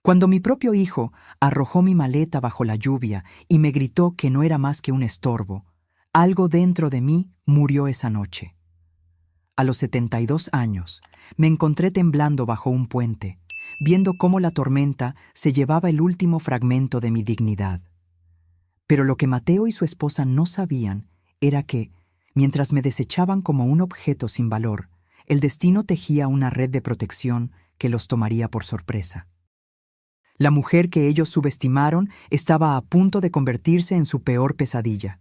Cuando mi propio hijo arrojó mi maleta bajo la lluvia y me gritó que no era más que un estorbo, algo dentro de mí murió esa noche. A los 72 años, me encontré temblando bajo un puente, viendo cómo la tormenta se llevaba el último fragmento de mi dignidad. Pero lo que Mateo y su esposa no sabían era que, mientras me desechaban como un objeto sin valor, el destino tejía una red de protección que los tomaría por sorpresa. La mujer que ellos subestimaron estaba a punto de convertirse en su peor pesadilla.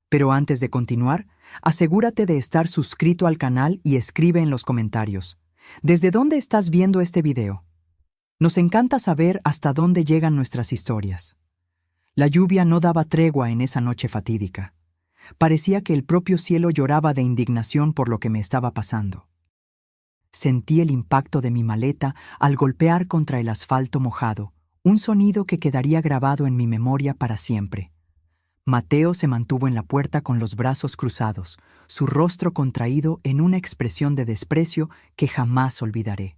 Pero antes de continuar, asegúrate de estar suscrito al canal y escribe en los comentarios: ¿desde dónde estás viendo este video? Nos encanta saber hasta dónde llegan nuestras historias. La lluvia no daba tregua en esa noche fatídica. Parecía que el propio cielo lloraba de indignación por lo que me estaba pasando. Sentí el impacto de mi maleta al golpear contra el asfalto mojado, un sonido que quedaría grabado en mi memoria para siempre. Mateo se mantuvo en la puerta con los brazos cruzados, su rostro contraído en una expresión de desprecio que jamás olvidaré.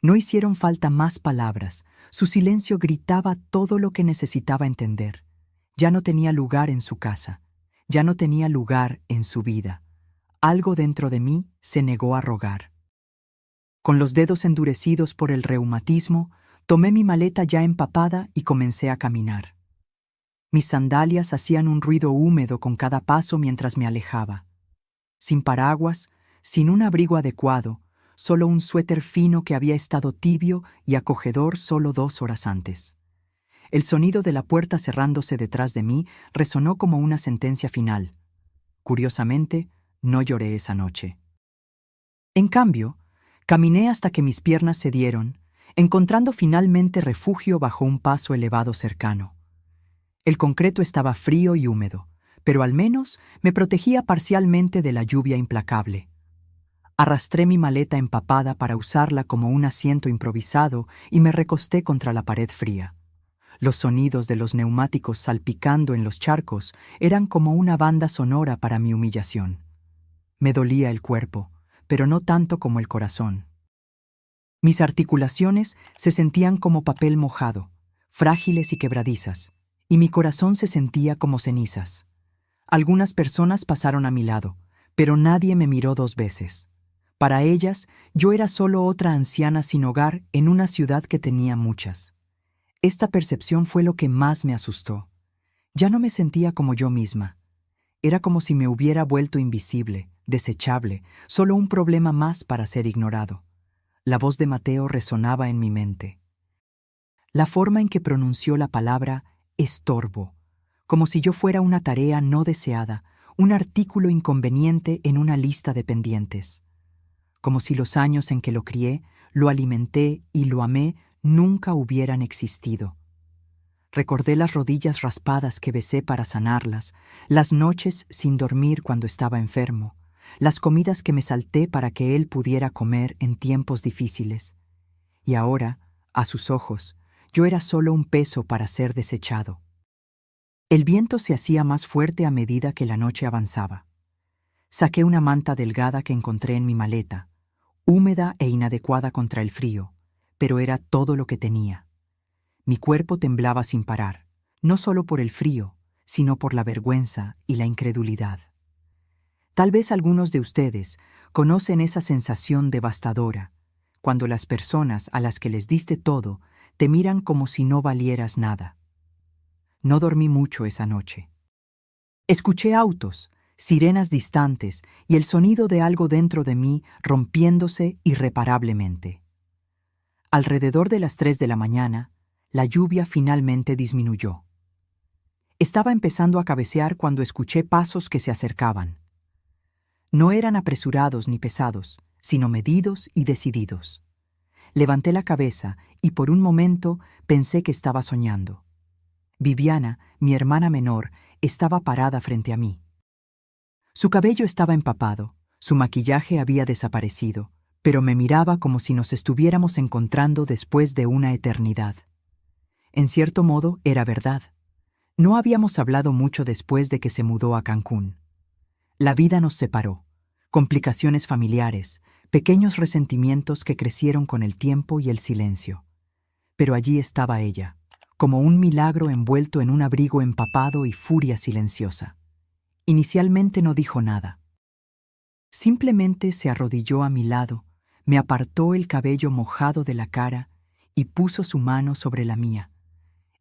No hicieron falta más palabras, su silencio gritaba todo lo que necesitaba entender. Ya no tenía lugar en su casa, ya no tenía lugar en su vida. Algo dentro de mí se negó a rogar. Con los dedos endurecidos por el reumatismo, tomé mi maleta ya empapada y comencé a caminar. Mis sandalias hacían un ruido húmedo con cada paso mientras me alejaba. Sin paraguas, sin un abrigo adecuado, solo un suéter fino que había estado tibio y acogedor solo 2 horas antes. El sonido de la puerta cerrándose detrás de mí resonó como una sentencia final. Curiosamente, no lloré esa noche. En cambio, caminé hasta que mis piernas cedieron, encontrando finalmente refugio bajo un paso elevado cercano. El concreto estaba frío y húmedo, pero al menos me protegía parcialmente de la lluvia implacable. Arrastré mi maleta empapada para usarla como un asiento improvisado y me recosté contra la pared fría. Los sonidos de los neumáticos salpicando en los charcos eran como una banda sonora para mi humillación. Me dolía el cuerpo, pero no tanto como el corazón. Mis articulaciones se sentían como papel mojado, frágiles y quebradizas, y mi corazón se sentía como cenizas. Algunas personas pasaron a mi lado, pero nadie me miró 2 veces. Para ellas, yo era solo otra anciana sin hogar en una ciudad que tenía muchas. Esta percepción fue lo que más me asustó. Ya no me sentía como yo misma. Era como si me hubiera vuelto invisible, desechable, solo un problema más para ser ignorado. La voz de Mateo resonaba en mi mente. La forma en que pronunció la palabra estorbo, como si yo fuera una tarea no deseada, un artículo inconveniente en una lista de pendientes. Como si los años en que lo crié, lo alimenté y lo amé nunca hubieran existido. Recordé las rodillas raspadas que besé para sanarlas, las noches sin dormir cuando estaba enfermo, las comidas que me salté para que él pudiera comer en tiempos difíciles. Y ahora, a sus ojos, yo era solo un peso para ser desechado. El viento se hacía más fuerte a medida que la noche avanzaba. Saqué una manta delgada que encontré en mi maleta, húmeda e inadecuada contra el frío, pero era todo lo que tenía. Mi cuerpo temblaba sin parar, no solo por el frío, sino por la vergüenza y la incredulidad. Tal vez algunos de ustedes conocen esa sensación devastadora, cuando las personas a las que les diste todo te miran como si no valieras nada. No dormí mucho esa noche. Escuché autos, sirenas distantes y el sonido de algo dentro de mí rompiéndose irreparablemente. Alrededor de las 3 de la mañana, la lluvia finalmente disminuyó. Estaba empezando a cabecear cuando escuché pasos que se acercaban. No eran apresurados ni pesados, sino medidos y decididos. Levanté la cabeza y por un momento pensé que estaba soñando. Viviana, mi hermana menor, estaba parada frente a mí. Su cabello estaba empapado, su maquillaje había desaparecido, pero me miraba como si nos estuviéramos encontrando después de una eternidad. En cierto modo, era verdad. No habíamos hablado mucho después de que se mudó a Cancún. La vida nos separó. Complicaciones familiares, pequeños resentimientos que crecieron con el tiempo y el silencio. Pero allí estaba ella, como un milagro envuelto en un abrigo empapado y furia silenciosa. Inicialmente no dijo nada. Simplemente se arrodilló a mi lado, me apartó el cabello mojado de la cara y puso su mano sobre la mía.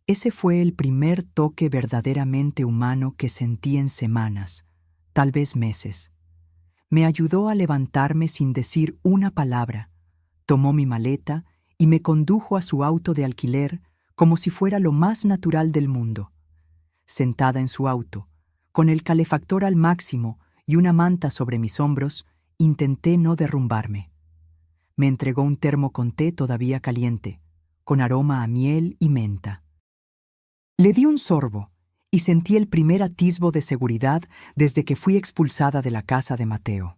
Ese fue el primer toque verdaderamente humano que sentí en semanas, tal vez meses. Me ayudó a levantarme sin decir una palabra, tomó mi maleta y me condujo a su auto de alquiler como si fuera lo más natural del mundo. Sentada en su auto, con el calefactor al máximo y una manta sobre mis hombros, intenté no derrumbarme. Me entregó un termo con té todavía caliente, con aroma a miel y menta. Le di un sorbo y sentí el primer atisbo de seguridad desde que fui expulsada de la casa de Mateo.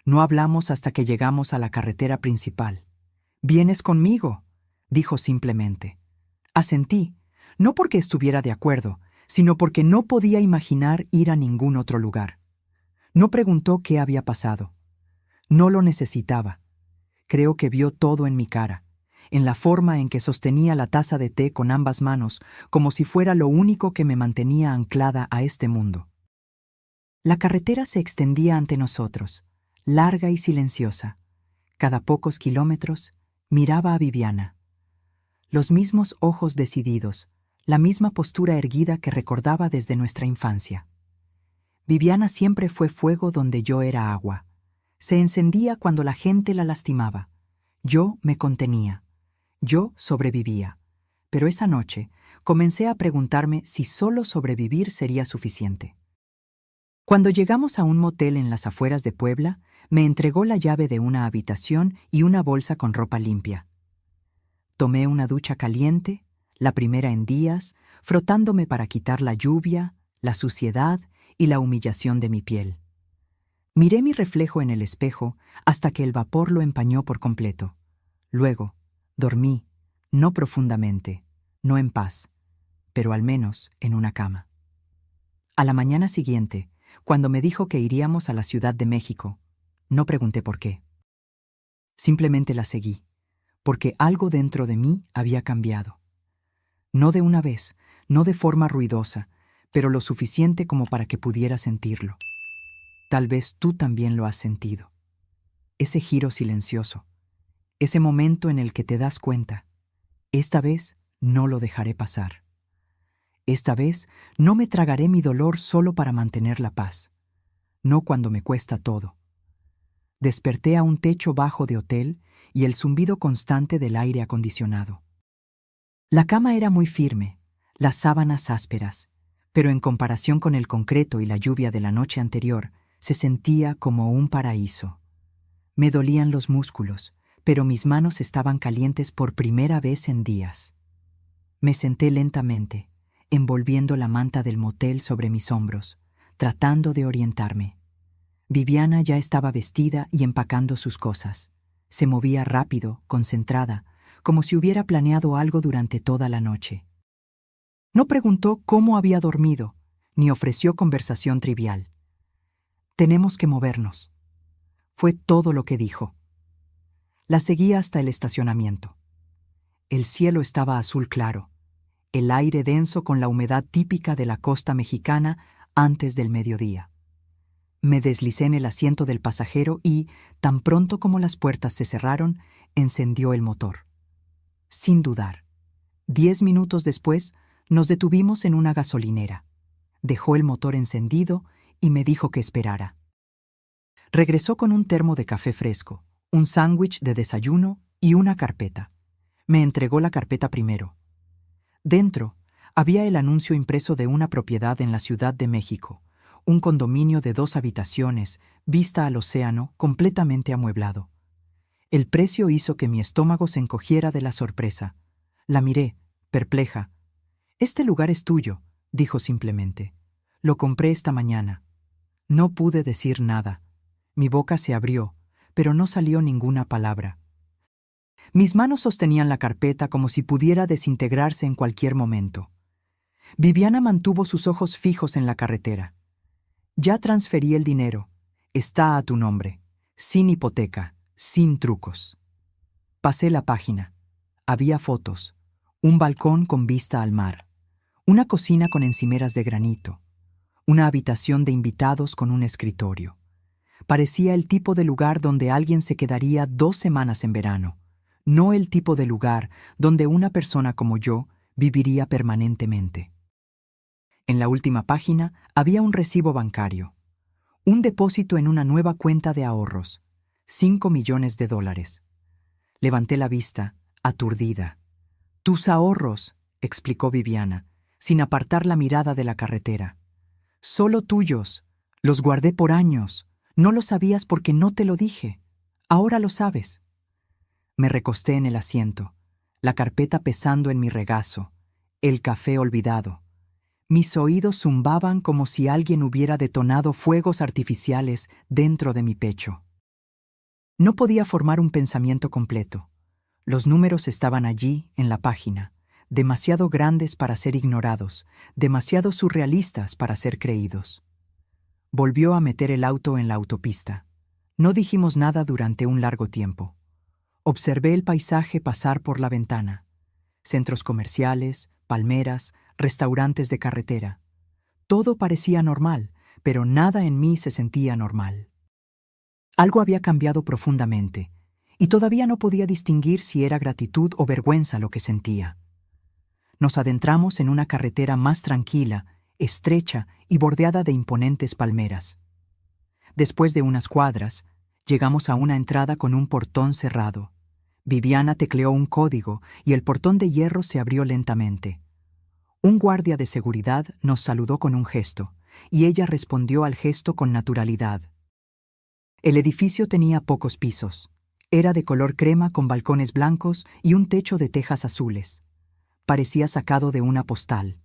No hablamos hasta que llegamos a la carretera principal. «¿Vienes conmigo?», dijo simplemente. Asentí, no porque estuviera de acuerdo, sino porque no podía imaginar ir a ningún otro lugar. No preguntó qué había pasado. No lo necesitaba. Creo que vio todo en mi cara, en la forma en que sostenía la taza de té con ambas manos, como si fuera lo único que me mantenía anclada a este mundo. La carretera se extendía ante nosotros, larga y silenciosa. Cada pocos kilómetros miraba a Viviana. Los mismos ojos decididos, la misma postura erguida que recordaba desde nuestra infancia. Viviana siempre fue fuego donde yo era agua. Se encendía cuando la gente la lastimaba. Yo me contenía. Yo sobrevivía. Pero esa noche comencé a preguntarme si solo sobrevivir sería suficiente. Cuando llegamos a un motel en las afueras de Puebla, me entregó la llave de una habitación y una bolsa con ropa limpia. Tomé una ducha caliente, la primera en días, frotándome para quitar la lluvia, la suciedad y la humillación de mi piel. Miré mi reflejo en el espejo hasta que el vapor lo empañó por completo. Luego, dormí, no profundamente, no en paz, pero al menos en una cama. A la mañana siguiente, cuando me dijo que iríamos a la Ciudad de México, no pregunté por qué. Simplemente la seguí, porque algo dentro de mí había cambiado. No de una vez, no de forma ruidosa, pero lo suficiente como para que pudiera sentirlo. Tal vez tú también lo has sentido. Ese giro silencioso, ese momento en el que te das cuenta, esta vez no lo dejaré pasar. Esta vez no me tragaré mi dolor solo para mantener la paz, no cuando me cuesta todo. Desperté a un techo bajo de hotel y el zumbido constante del aire acondicionado. La cama era muy firme, las sábanas ásperas, pero en comparación con el concreto y la lluvia de la noche anterior, se sentía como un paraíso. Me dolían los músculos, pero mis manos estaban calientes por primera vez en días. Me senté lentamente, envolviendo la manta del motel sobre mis hombros, tratando de orientarme. Viviana ya estaba vestida y empacando sus cosas. Se movía rápido, concentrada, como si hubiera planeado algo durante toda la noche. No preguntó cómo había dormido, ni ofreció conversación trivial. «Tenemos que movernos», fue todo lo que dijo. La seguí hasta el estacionamiento. El cielo estaba azul claro, el aire denso con la humedad típica de la costa mexicana antes del mediodía. Me deslicé en el asiento del pasajero y, tan pronto como las puertas se cerraron, encendió el motor. Sin dudar. 10 minutos después, nos detuvimos en una gasolinera. Dejó el motor encendido y me dijo que esperara. Regresó con un termo de café fresco, un sándwich de desayuno y una carpeta. Me entregó la carpeta primero. Dentro había el anuncio impreso de una propiedad en la Ciudad de México, un condominio de 2 habitaciones, vista al océano, completamente amueblado. El precio hizo que mi estómago se encogiera de la sorpresa. La miré, perpleja. «Este lugar es tuyo», dijo simplemente. «Lo compré esta mañana». No pude decir nada. Mi boca se abrió, pero no salió ninguna palabra. Mis manos sostenían la carpeta como si pudiera desintegrarse en cualquier momento. Viviana mantuvo sus ojos fijos en la carretera. «Ya transferí el dinero. Está a tu nombre. Sin hipoteca, sin trucos». Pasé la página. Había fotos, un balcón con vista al mar, una cocina con encimeras de granito, una habitación de invitados con un escritorio. Parecía el tipo de lugar donde alguien se quedaría 2 semanas en verano, no el tipo de lugar donde una persona como yo viviría permanentemente. En la última página había un recibo bancario, un depósito en una nueva cuenta de ahorros, $5 millones. Levanté la vista, aturdida. «Tus ahorros», explicó Viviana, sin apartar la mirada de la carretera. «Solo tuyos. Los guardé por años. No lo sabías porque no te lo dije. Ahora lo sabes». Me recosté en el asiento, la carpeta pesando en mi regazo, el café olvidado. Mis oídos zumbaban como si alguien hubiera detonado fuegos artificiales dentro de mi pecho. No podía formar un pensamiento completo. Los números estaban allí, en la página, demasiado grandes para ser ignorados, demasiado surrealistas para ser creídos. Volvió a meter el auto en la autopista. No dijimos nada durante un largo tiempo. Observé el paisaje pasar por la ventana. Centros comerciales, palmeras, restaurantes de carretera. Todo parecía normal, pero nada en mí se sentía normal. Algo había cambiado profundamente, y todavía no podía distinguir si era gratitud o vergüenza lo que sentía. Nos adentramos en una carretera más tranquila, estrecha y bordeada de imponentes palmeras. Después de unas cuadras, llegamos a una entrada con un portón cerrado. Viviana tecleó un código y el portón de hierro se abrió lentamente. Un guardia de seguridad nos saludó con un gesto, y ella respondió al gesto con naturalidad. El edificio tenía pocos pisos. Era de color crema con balcones blancos y un techo de tejas azules. Parecía sacado de una postal.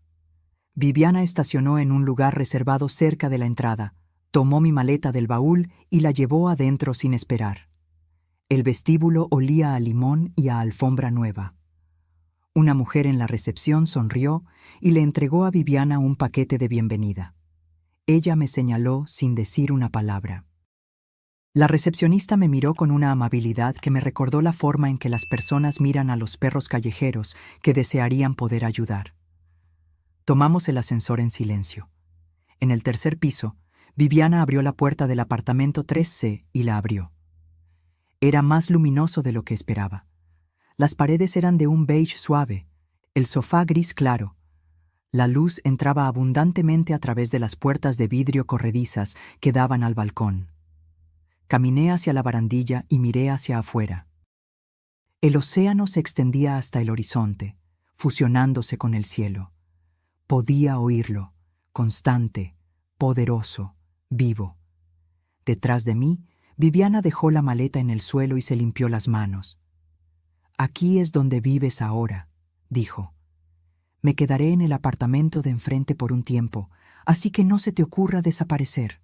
Viviana estacionó en un lugar reservado cerca de la entrada, tomó mi maleta del baúl y la llevó adentro sin esperar. El vestíbulo olía a limón y a alfombra nueva. Una mujer en la recepción sonrió y le entregó a Viviana un paquete de bienvenida. Ella me señaló sin decir una palabra. La recepcionista me miró con una amabilidad que me recordó la forma en que las personas miran a los perros callejeros que desearían poder ayudar. Tomamos el ascensor en silencio. En el tercer piso, Viviana abrió la puerta del apartamento 3C y la abrió. Era más luminoso de lo que esperaba. Las paredes eran de un beige suave, el sofá gris claro. La luz entraba abundantemente a través de las puertas de vidrio corredizas que daban al balcón. Caminé hacia la barandilla y miré hacia afuera. El océano se extendía hasta el horizonte, fusionándose con el cielo. Podía oírlo, constante, poderoso, vivo. Detrás de mí, Viviana dejó la maleta en el suelo y se limpió las manos. «Aquí es donde vives ahora», dijo. «Me quedaré en el apartamento de enfrente por un tiempo, así que no se te ocurra desaparecer».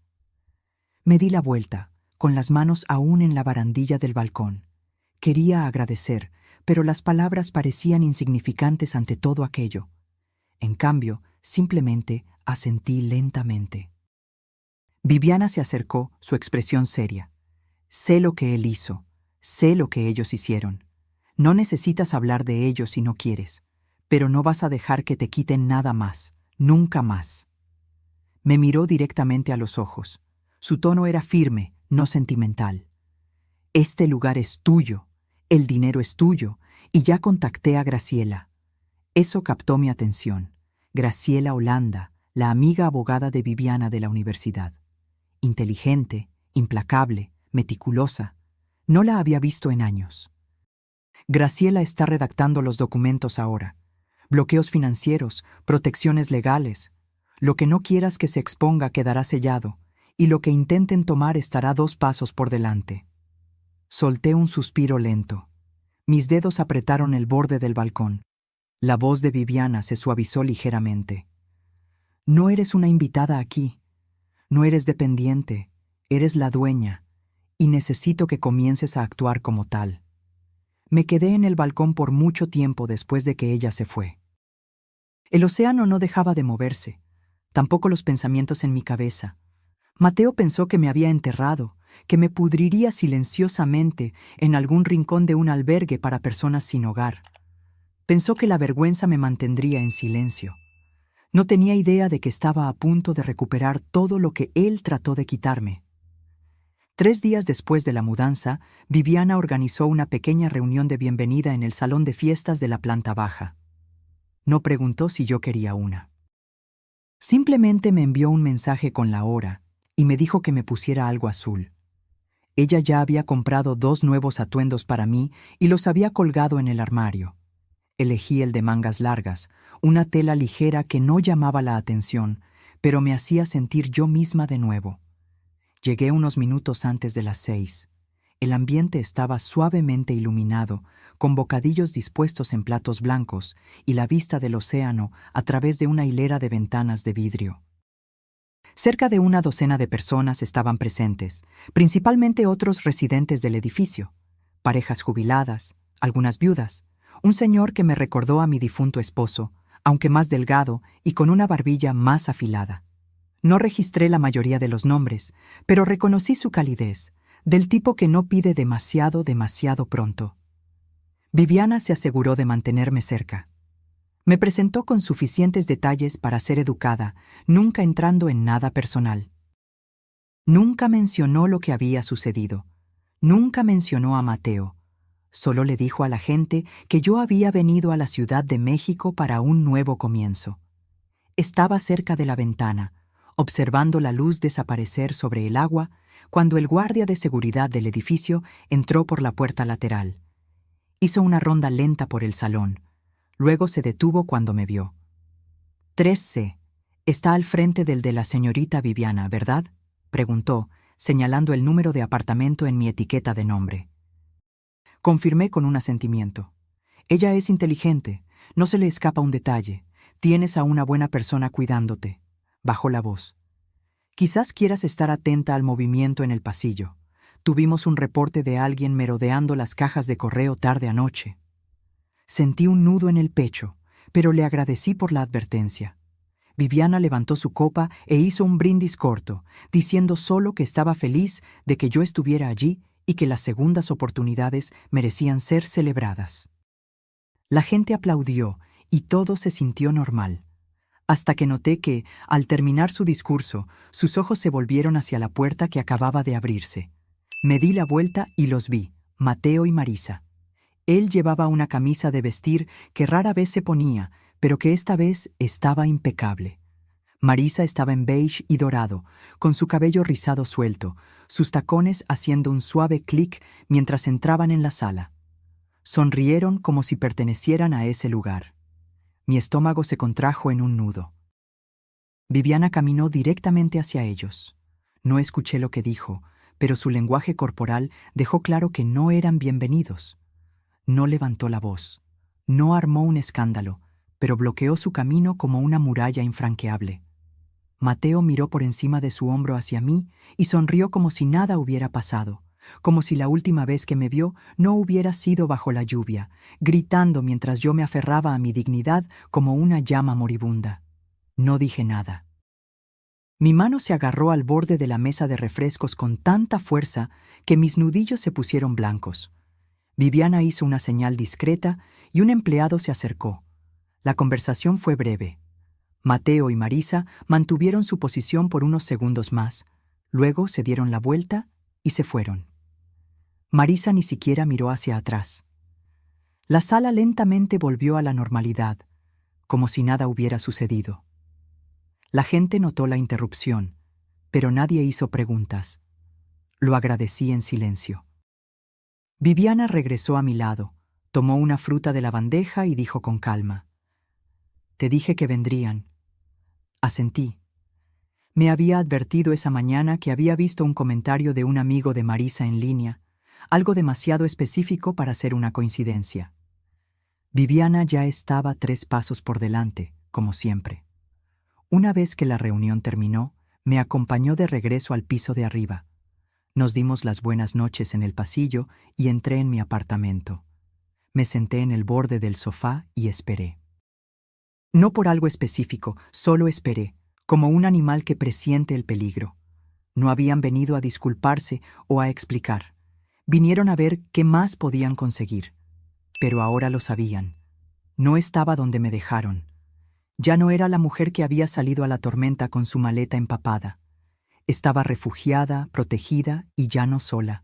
Me di la vuelta, con las manos aún en la barandilla del balcón. Quería agradecer, pero las palabras parecían insignificantes ante todo aquello. En cambio, simplemente asentí lentamente. Viviana se acercó, su expresión seria. «Sé lo que él hizo, sé lo que ellos hicieron. No necesitas hablar de ellos si no quieres, pero no vas a dejar que te quiten nada más, nunca más». Me miró directamente a los ojos. Su tono era firme, no sentimental. «Este lugar es tuyo, el dinero es tuyo, y ya contacté a Graciela». Eso captó mi atención. Graciela Holanda, la amiga abogada de Viviana de la universidad. Inteligente, implacable, meticulosa. No la había visto en años. «Graciela está redactando los documentos ahora. Bloqueos financieros, protecciones legales. Lo que no quieras que se exponga quedará sellado, y lo que intenten tomar estará 2 pasos por delante». Solté un suspiro lento. Mis dedos apretaron el borde del balcón. La voz de Viviana se suavizó ligeramente. «No eres una invitada aquí. No eres dependiente. Eres la dueña. Y necesito que comiences a actuar como tal». Me quedé en el balcón por mucho tiempo después de que ella se fue. El océano no dejaba de moverse, tampoco los pensamientos en mi cabeza. Mateo pensó que me había enterrado, que me pudriría silenciosamente en algún rincón de un albergue para personas sin hogar. Pensó que la vergüenza me mantendría en silencio. No tenía idea de que estaba a punto de recuperar todo lo que él trató de quitarme. 3 días después de la mudanza, Viviana organizó una pequeña reunión de bienvenida en el salón de fiestas de la planta baja. No preguntó si yo quería una. Simplemente me envió un mensaje con la hora y me dijo que me pusiera algo azul. Ella ya había comprado 2 nuevos atuendos para mí y los había colgado en el armario. Elegí el de mangas largas, una tela ligera que no llamaba la atención, pero me hacía sentir yo misma de nuevo. Llegué unos minutos antes de las 6. El ambiente estaba suavemente iluminado, con bocadillos dispuestos en platos blancos y la vista del océano a través de una hilera de ventanas de vidrio. Cerca de una docena de personas estaban presentes, principalmente otros residentes del edificio, parejas jubiladas, algunas viudas, un señor que me recordó a mi difunto esposo, aunque más delgado y con una barbilla más afilada. No registré la mayoría de los nombres, pero reconocí su calidez, del tipo que no pide demasiado pronto. Viviana se aseguró de mantenerme cerca. Me presentó con suficientes detalles para ser educada, nunca entrando en nada personal. Nunca mencionó lo que había sucedido. Nunca mencionó a Mateo. Solo le dijo a la gente que yo había venido a la Ciudad de México para un nuevo comienzo. Estaba cerca de la ventana, observando la luz desaparecer sobre el agua, cuando el guardia de seguridad del edificio entró por la puerta lateral. Hizo una ronda lenta por el salón. Luego se detuvo cuando me vio. 3C. Está al frente del de la señorita Viviana, ¿verdad?, preguntó, señalando el número de apartamento en mi etiqueta de nombre. Confirmé con un asentimiento. Ella es inteligente, no se le escapa un detalle. Tienes a una buena persona cuidándote. Bajó la voz. Quizás quieras estar atenta al movimiento en el pasillo. Tuvimos un reporte de alguien merodeando las cajas de correo tarde anoche. Sentí un nudo en el pecho, pero le agradecí por la advertencia. Viviana levantó su copa e hizo un brindis corto, diciendo solo que estaba feliz de que yo estuviera allí y que las segundas oportunidades merecían ser celebradas. La gente aplaudió y todo se sintió normal, hasta que noté que, al terminar su discurso, sus ojos se volvieron hacia la puerta que acababa de abrirse. Me di la vuelta y los vi, Mateo y Marisa. Él llevaba una camisa de vestir que rara vez se ponía, pero que esta vez estaba impecable. Marisa estaba en beige y dorado, con su cabello rizado suelto, sus tacones haciendo un suave clic mientras entraban en la sala. Sonrieron como si pertenecieran a ese lugar. Mi estómago se contrajo en un nudo. Viviana caminó directamente hacia ellos. No escuché lo que dijo, pero su lenguaje corporal dejó claro que no eran bienvenidos. No levantó la voz. No armó un escándalo, pero bloqueó su camino como una muralla infranqueable. Mateo miró por encima de su hombro hacia mí y sonrió como si nada hubiera pasado, como si la última vez que me vio no hubiera sido bajo la lluvia, gritando mientras yo me aferraba a mi dignidad como una llama moribunda. No dije nada. Mi mano se agarró al borde de la mesa de refrescos con tanta fuerza que mis nudillos se pusieron blancos. Viviana hizo una señal discreta y un empleado se acercó. La conversación fue breve. Mateo y Marisa mantuvieron su posición por unos segundos más. Luego se dieron la vuelta y se fueron. Marisa ni siquiera miró hacia atrás. La sala lentamente volvió a la normalidad, como si nada hubiera sucedido. La gente notó la interrupción, pero nadie hizo preguntas. Lo agradecí en silencio. Viviana regresó a mi lado, tomó una fruta de la bandeja y dijo con calma: «Te dije que vendrían». Asentí. Me había advertido esa mañana que había visto un comentario de un amigo de Marisa en línea, algo demasiado específico para ser una coincidencia. Viviana ya estaba 3 pasos por delante, como siempre. Una vez que la reunión terminó, me acompañó de regreso al piso de arriba. Nos dimos las buenas noches en el pasillo y entré en mi apartamento. Me senté en el borde del sofá y esperé. No por algo específico, solo esperé, como un animal que presiente el peligro. No habían venido a disculparse o a explicar. Vinieron a ver qué más podían conseguir. Pero ahora lo sabían. No estaba donde me dejaron. Ya no era la mujer que había salido a la tormenta con su maleta empapada. Estaba refugiada, protegida y ya no sola.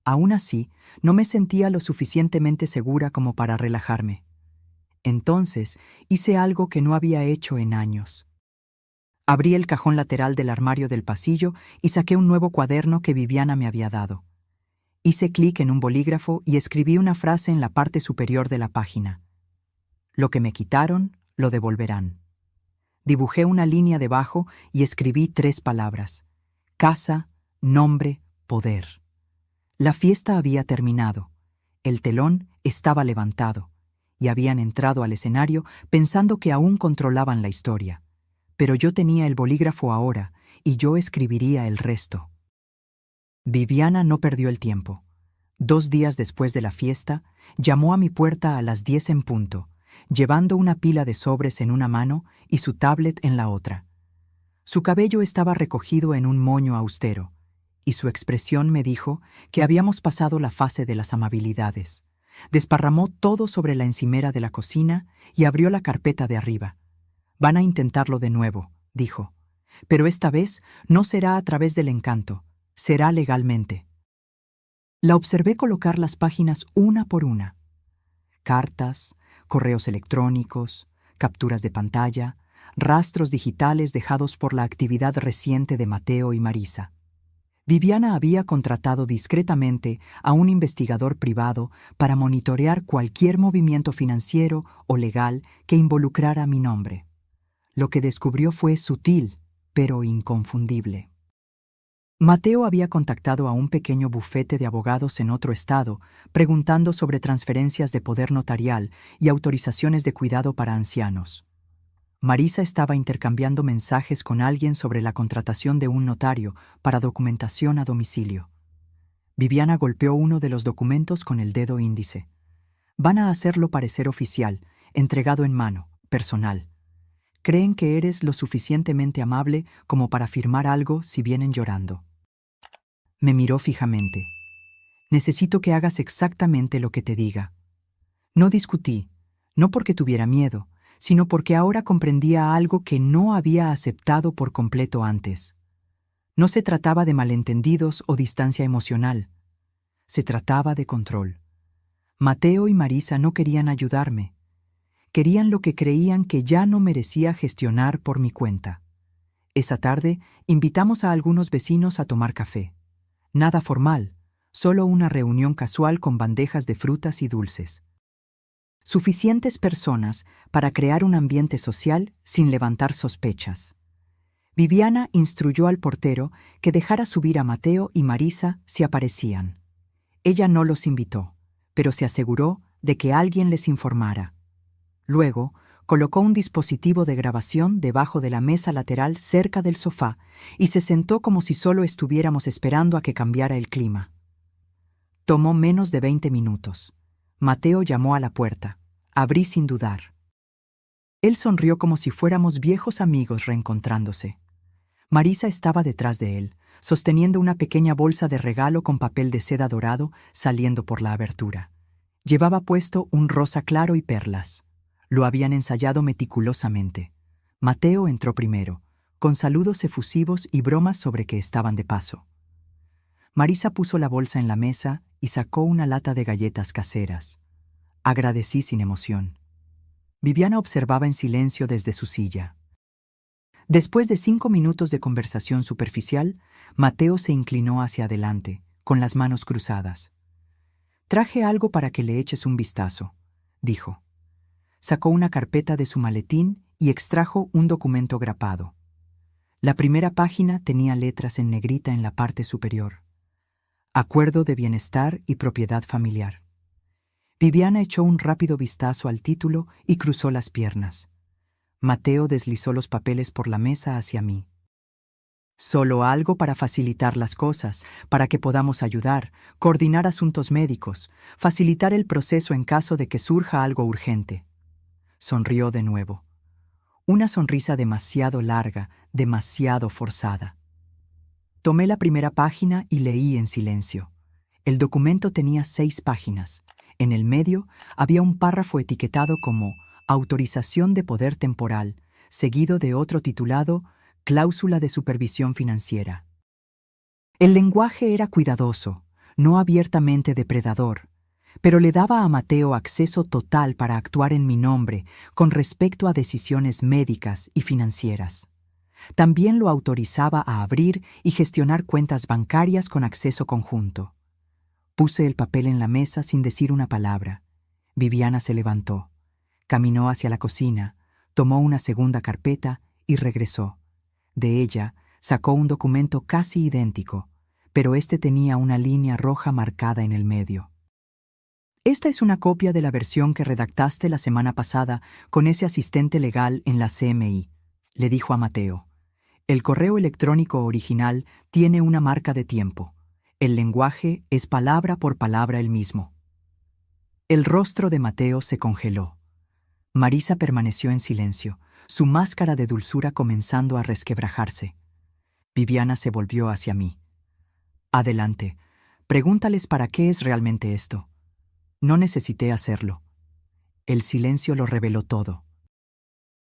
Aún así, no me sentía lo suficientemente segura como para relajarme. Entonces, hice algo que no había hecho en años. Abrí el cajón lateral del armario del pasillo y saqué un nuevo cuaderno que Viviana me había dado. Hice clic en un bolígrafo y escribí una frase en la parte superior de la página. Lo que me quitaron, lo devolverán. Dibujé una línea debajo y escribí 3 palabras: casa, nombre, poder. La fiesta había terminado. El telón estaba levantado y habían entrado al escenario pensando que aún controlaban la historia. Pero yo tenía el bolígrafo ahora y yo escribiría el resto. Viviana no perdió el tiempo. 2 días después de la fiesta, llamó a mi puerta a las 10 en punto, llevando una pila de sobres en una mano y su tablet en la otra. Su cabello estaba recogido en un moño austero, y su expresión me dijo que habíamos pasado la fase de las amabilidades. Desparramó todo sobre la encimera de la cocina y abrió la carpeta de arriba. Van a intentarlo de nuevo, dijo, pero esta vez no será a través del encanto, será legalmente. La observé colocar las páginas una por una. Cartas, correos electrónicos, capturas de pantalla, rastros digitales dejados por la actividad reciente de Mateo y Marisa. Viviana había contratado discretamente a un investigador privado para monitorear cualquier movimiento financiero o legal que involucrara mi nombre. Lo que descubrió fue sutil, pero inconfundible. Mateo había contactado a un pequeño bufete de abogados en otro estado, preguntando sobre transferencias de poder notarial y autorizaciones de cuidado para ancianos. Marisa estaba intercambiando mensajes con alguien sobre la contratación de un notario para documentación a domicilio. Viviana golpeó uno de los documentos con el dedo índice. Van a hacerlo parecer oficial, entregado en mano, personal. Creen que eres lo suficientemente amable como para firmar algo si vienen llorando. Me miró fijamente. Necesito que hagas exactamente lo que te diga. No discutí, no porque tuviera miedo, sino porque ahora comprendía algo que no había aceptado por completo antes. No se trataba de malentendidos o distancia emocional. Se trataba de control. Mateo y Marisa no querían ayudarme. Querían lo que creían que ya no merecía gestionar por mi cuenta. Esa tarde invitamos a algunos vecinos a tomar café. Nada formal, solo una reunión casual con bandejas de frutas y dulces. Suficientes personas para crear un ambiente social sin levantar sospechas. Viviana instruyó al portero que dejara subir a Mateo y Marisa si aparecían. Ella no los invitó, pero se aseguró de que alguien les informara. Luego, colocó un dispositivo de grabación debajo de la mesa lateral cerca del sofá y se sentó como si solo estuviéramos esperando a que cambiara el clima. Tomó menos de 20 minutos. Mateo llamó a la puerta. Abrí sin dudar. Él sonrió como si fuéramos viejos amigos reencontrándose. Marisa estaba detrás de él, sosteniendo una pequeña bolsa de regalo con papel de seda dorado saliendo por la abertura. Llevaba puesto un rosa claro y perlas. Lo habían ensayado meticulosamente. Mateo entró primero, con saludos efusivos y bromas sobre que estaban de paso. Marisa puso la bolsa en la mesa y sacó una lata de galletas caseras. Agradecí sin emoción. Viviana observaba en silencio desde su silla. Después de 5 minutos de conversación superficial, Mateo se inclinó hacia adelante, con las manos cruzadas. «Traje algo para que le eches un vistazo», dijo. Sacó una carpeta de su maletín y extrajo un documento grapado. La primera página tenía letras en negrita en la parte superior. Acuerdo de bienestar y propiedad familiar. Viviana echó un rápido vistazo al título y cruzó las piernas. Mateo deslizó los papeles por la mesa hacia mí. Solo algo para facilitar las cosas, para que podamos ayudar, coordinar asuntos médicos, facilitar el proceso en caso de que surja algo urgente. Sonrió de nuevo. Una sonrisa demasiado larga, demasiado forzada. Tomé la primera página y leí en silencio. El documento tenía 6 páginas. En el medio había un párrafo etiquetado como autorización de poder temporal, seguido de otro titulado cláusula de supervisión financiera. El lenguaje era cuidadoso, no abiertamente depredador, pero le daba a Mateo acceso total para actuar en mi nombre con respecto a decisiones médicas y financieras. También lo autorizaba a abrir y gestionar cuentas bancarias con acceso conjunto. Puse el papel en la mesa sin decir una palabra. Viviana se levantó, caminó hacia la cocina, tomó una segunda carpeta y regresó. De ella sacó un documento casi idéntico, pero este tenía una línea roja marcada en el medio. Esta es una copia de la versión que redactaste la semana pasada con ese asistente legal en la CMI, le dijo a Mateo. El correo electrónico original tiene una marca de tiempo. El lenguaje es palabra por palabra el mismo. El rostro de Mateo se congeló. Marisa permaneció en silencio, su máscara de dulzura comenzando a resquebrajarse. Viviana se volvió hacia mí. Adelante, pregúntales para qué es realmente esto. No necesité hacerlo. El silencio lo reveló todo.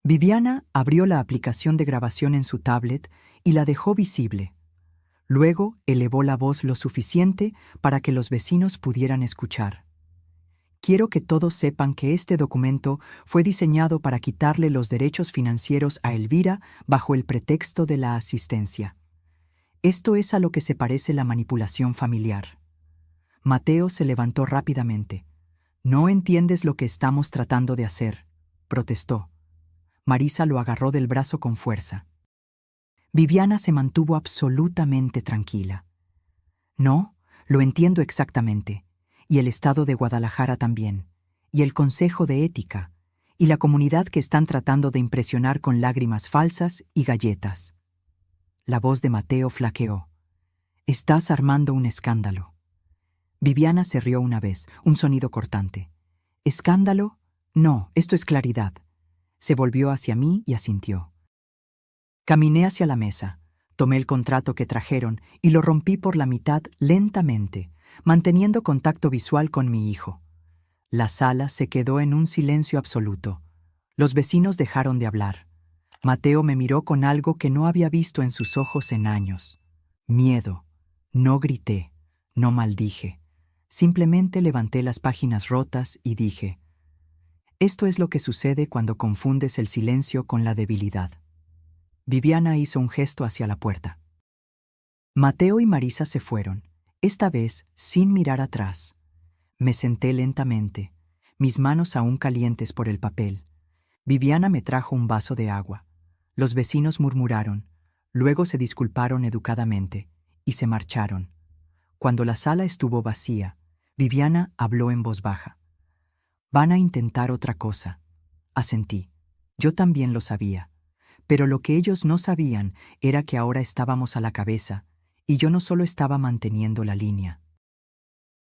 Viviana abrió la aplicación de grabación en su tablet y la dejó visible. Luego elevó la voz lo suficiente para que los vecinos pudieran escuchar. Quiero que todos sepan que este documento fue diseñado para quitarle los derechos financieros a Elvira bajo el pretexto de la asistencia. Esto es a lo que se parece la manipulación familiar. Mateo se levantó rápidamente. «No entiendes lo que estamos tratando de hacer», protestó. Marisa lo agarró del brazo con fuerza. Viviana se mantuvo absolutamente tranquila. «No, lo entiendo exactamente. Y el Estado de Guadalajara también. Y el Consejo de Ética. Y la comunidad que están tratando de impresionar con lágrimas falsas y galletas». La voz de Mateo flaqueó. «Estás armando un escándalo». Viviana se rió una vez, un sonido cortante. «¿Escándalo? No, esto es claridad». Se volvió hacia mí y asintió. Caminé hacia la mesa, tomé el contrato que trajeron y lo rompí por la mitad lentamente, manteniendo contacto visual con mi hijo. La sala se quedó en un silencio absoluto. Los vecinos dejaron de hablar. Mateo me miró con algo que no había visto en sus ojos en años. Miedo. No grité, no maldije. Simplemente levanté las páginas rotas y dije: «Esto es lo que sucede cuando confundes el silencio con la debilidad». Viviana hizo un gesto hacia la puerta. Mateo y Marisa se fueron, esta vez sin mirar atrás. Me senté lentamente, mis manos aún calientes por el papel. Viviana me trajo un vaso de agua. Los vecinos murmuraron, luego se disculparon educadamente y se marcharon. Cuando la sala estuvo vacía, Viviana habló en voz baja. «Van a intentar otra cosa». Asentí. Yo también lo sabía. Pero lo que ellos no sabían era que ahora estábamos a la cabeza, y yo no solo estaba manteniendo la línea.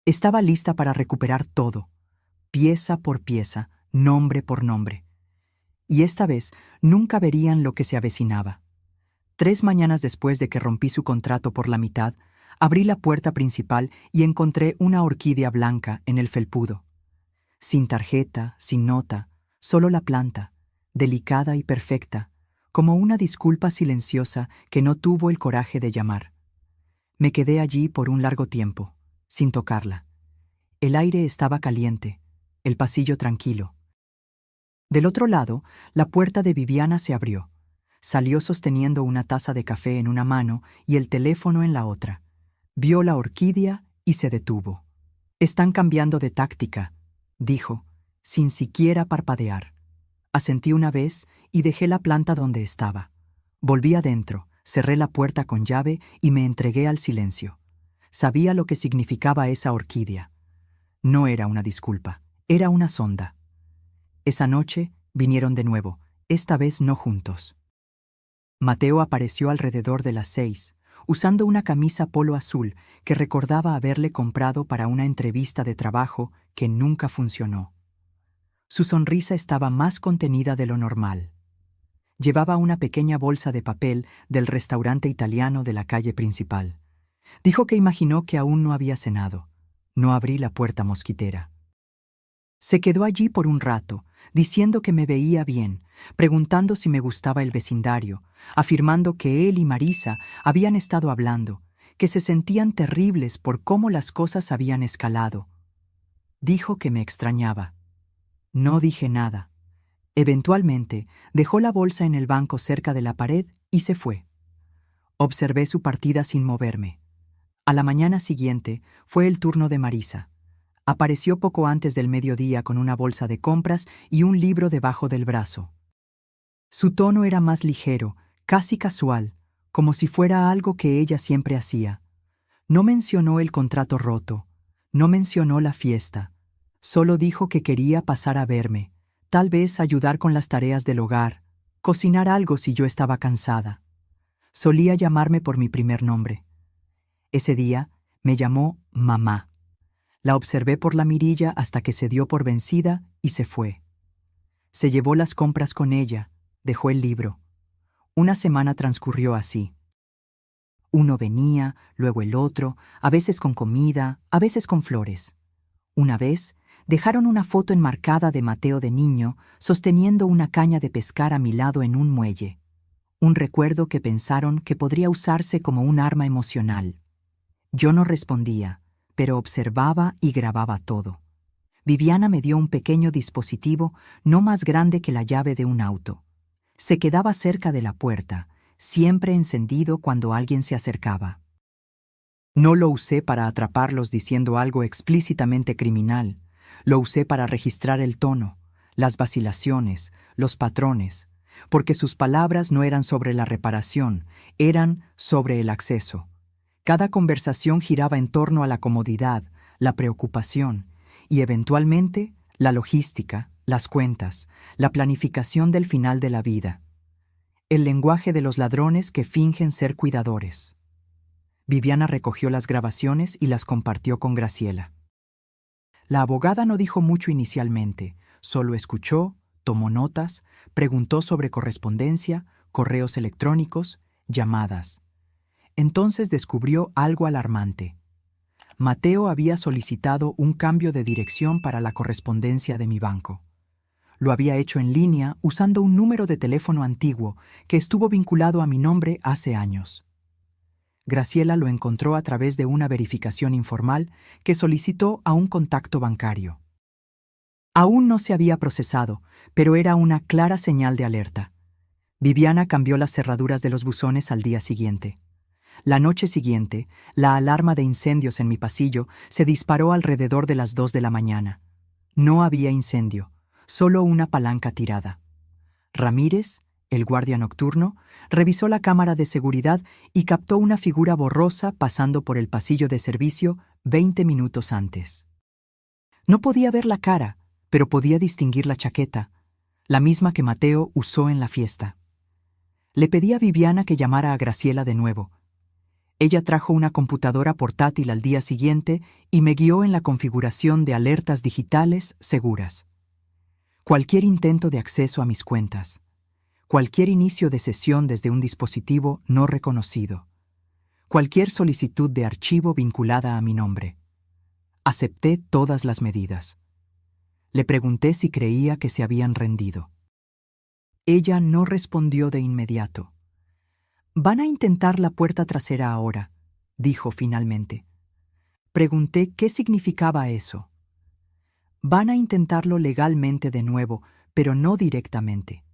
Estaba lista para recuperar todo, pieza por pieza, nombre por nombre. Y esta vez nunca verían lo que se avecinaba. 3 mañanas después de que rompí su contrato por la mitad, abrí la puerta principal y encontré una orquídea blanca en el felpudo. Sin tarjeta, sin nota, solo la planta, delicada y perfecta, como una disculpa silenciosa que no tuvo el coraje de llamar. Me quedé allí por un largo tiempo, sin tocarla. El aire estaba caliente, el pasillo tranquilo. Del otro lado, la puerta de Viviana se abrió. Salió sosteniendo una taza de café en una mano y el teléfono en la otra. Vio la orquídea y se detuvo. «Están cambiando de táctica», dijo, sin siquiera parpadear. Asentí una vez y dejé la planta donde estaba. Volví adentro, cerré la puerta con llave y me entregué al silencio. Sabía lo que significaba esa orquídea. No era una disculpa, era una sonda. Esa noche vinieron de nuevo, esta vez no juntos. Mateo apareció alrededor de las 6, usando una camisa polo azul que recordaba haberle comprado para una entrevista de trabajo que nunca funcionó. Su sonrisa estaba más contenida de lo normal. Llevaba una pequeña bolsa de papel del restaurante italiano de la calle principal. Dijo que imaginó que aún no había cenado. No abrí la puerta mosquitera. Se quedó allí por un rato, diciendo que me veía bien, preguntando si me gustaba el vecindario, afirmando que él y Marisa habían estado hablando, que se sentían terribles por cómo las cosas habían escalado. Dijo que me extrañaba. No dije nada. Eventualmente, dejó la bolsa en el banco cerca de la pared y se fue. Observé su partida sin moverme. A la mañana siguiente fue el turno de Marisa. Apareció poco antes del mediodía con una bolsa de compras y un libro debajo del brazo. Su tono era más ligero, casi casual, como si fuera algo que ella siempre hacía. No mencionó el contrato roto, no mencionó la fiesta. Solo dijo que quería pasar a verme, tal vez ayudar con las tareas del hogar, cocinar algo si yo estaba cansada. Solía llamarme por mi primer nombre. Ese día me llamó mamá. La observé por la mirilla hasta que se dio por vencida y se fue. Se llevó las compras con ella, dejó el libro. Una semana transcurrió así. Uno venía, luego el otro, a veces con comida, a veces con flores. Una vez, dejaron una foto enmarcada de Mateo de niño, sosteniendo una caña de pescar a mi lado en un muelle. Un recuerdo que pensaron que podría usarse como un arma emocional. Yo no respondía, pero observaba y grababa todo. Viviana me dio un pequeño dispositivo no más grande que la llave de un auto. Se quedaba cerca de la puerta, siempre encendido cuando alguien se acercaba. No lo usé para atraparlos diciendo algo explícitamente criminal. Lo usé para registrar el tono, las vacilaciones, los patrones, porque sus palabras no eran sobre la reparación, eran sobre el acceso. Cada conversación giraba en torno a la comodidad, la preocupación y, eventualmente, la logística, las cuentas, la planificación del final de la vida. El lenguaje de los ladrones que fingen ser cuidadores. Viviana recogió las grabaciones y las compartió con Graciela. La abogada no dijo mucho inicialmente, solo escuchó, tomó notas, preguntó sobre correspondencia, correos electrónicos, llamadas. Entonces descubrió algo alarmante. Mateo había solicitado un cambio de dirección para la correspondencia de mi banco. Lo había hecho en línea usando un número de teléfono antiguo que estuvo vinculado a mi nombre hace años. Graciela lo encontró a través de una verificación informal que solicitó a un contacto bancario. Aún no se había procesado, pero era una clara señal de alerta. Viviana cambió las cerraduras de los buzones al día siguiente. La noche siguiente, la alarma de incendios en mi pasillo se disparó alrededor de las 2 de la mañana. No había incendio, solo una palanca tirada. Ramírez, el guardia nocturno, revisó la cámara de seguridad y captó una figura borrosa pasando por el pasillo de servicio 20 minutos antes. No podía ver la cara, pero podía distinguir la chaqueta, la misma que Mateo usó en la fiesta. Le pedí a Viviana que llamara a Graciela de nuevo. Ella trajo una computadora portátil al día siguiente y me guió en la configuración de alertas digitales seguras. Cualquier intento de acceso a mis cuentas, cualquier inicio de sesión desde un dispositivo no reconocido, cualquier solicitud de archivo vinculada a mi nombre. Acepté todas las medidas. Le pregunté si creía que se habían rendido. Ella no respondió de inmediato. «Van a intentar la puerta trasera ahora», dijo finalmente. Pregunté qué significaba eso. «Van a intentarlo legalmente de nuevo, pero no directamente.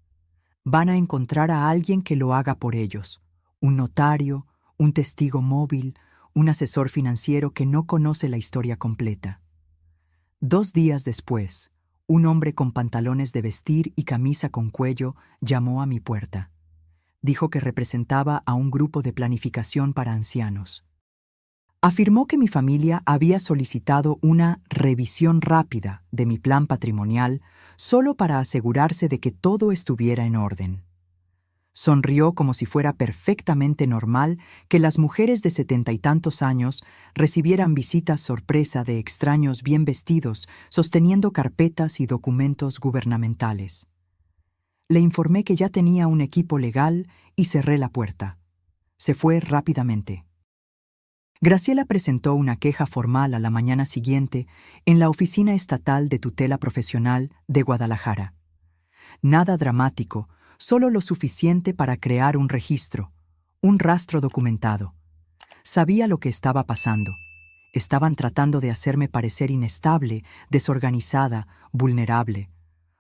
Van a encontrar a alguien que lo haga por ellos, un notario, un testigo móvil, un asesor financiero que no conoce la historia completa». 2 días después, un hombre con pantalones de vestir y camisa con cuello llamó a mi puerta. Dijo que representaba a un grupo de planificación para ancianos. Afirmó que mi familia había solicitado una revisión rápida de mi plan patrimonial solo para asegurarse de que todo estuviera en orden. Sonrió como si fuera perfectamente normal que las mujeres de 70 y tantos años recibieran visitas sorpresa de extraños bien vestidos sosteniendo carpetas y documentos gubernamentales. Le informé que ya tenía un equipo legal y cerré la puerta. Se fue rápidamente. Graciela presentó una queja formal a la mañana siguiente en la Oficina Estatal de Tutela Profesional de Guadalajara. Nada dramático, solo lo suficiente para crear un registro, un rastro documentado. Sabía lo que estaba pasando. Estaban tratando de hacerme parecer inestable, desorganizada, vulnerable.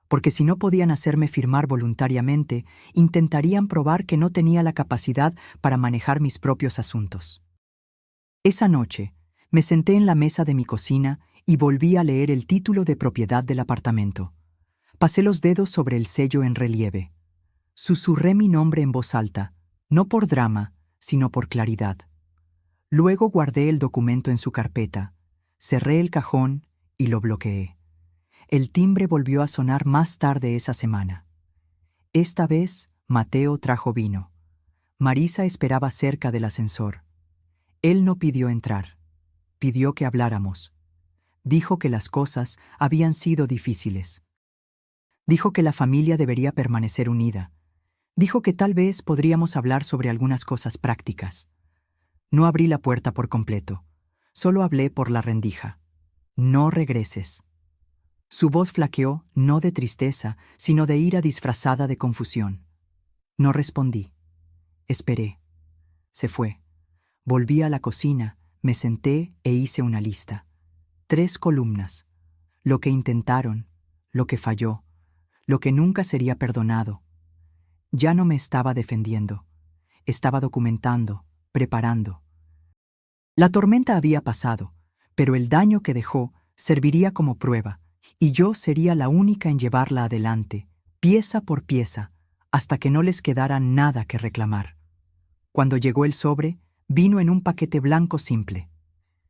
Porque si no podían hacerme firmar voluntariamente, intentarían probar que no tenía la capacidad para manejar mis propios asuntos. Esa noche, me senté en la mesa de mi cocina y volví a leer el título de propiedad del apartamento. Pasé los dedos sobre el sello en relieve. Susurré mi nombre en voz alta, no por drama, sino por claridad. Luego guardé el documento en su carpeta, cerré el cajón y lo bloqueé. El timbre volvió a sonar más tarde esa semana. Esta vez, Mateo trajo vino. Marisa esperaba cerca del ascensor. Él no pidió entrar. Pidió que habláramos. Dijo que las cosas habían sido difíciles. Dijo que la familia debería permanecer unida. Dijo que tal vez podríamos hablar sobre algunas cosas prácticas. No abrí la puerta por completo. Solo hablé por la rendija. No regreses. Su voz flaqueó, no de tristeza, sino de ira disfrazada de confusión. No respondí. Esperé. Se fue. Volví a la cocina, me senté e hice una lista. 3 columnas. Lo que intentaron, lo que falló, lo que nunca sería perdonado. Ya no me estaba defendiendo. Estaba documentando, preparando. La tormenta había pasado, pero el daño que dejó serviría como prueba, y yo sería la única en llevarla adelante, pieza por pieza, hasta que no les quedara nada que reclamar. Cuando llegó el sobre, vino en un paquete blanco simple,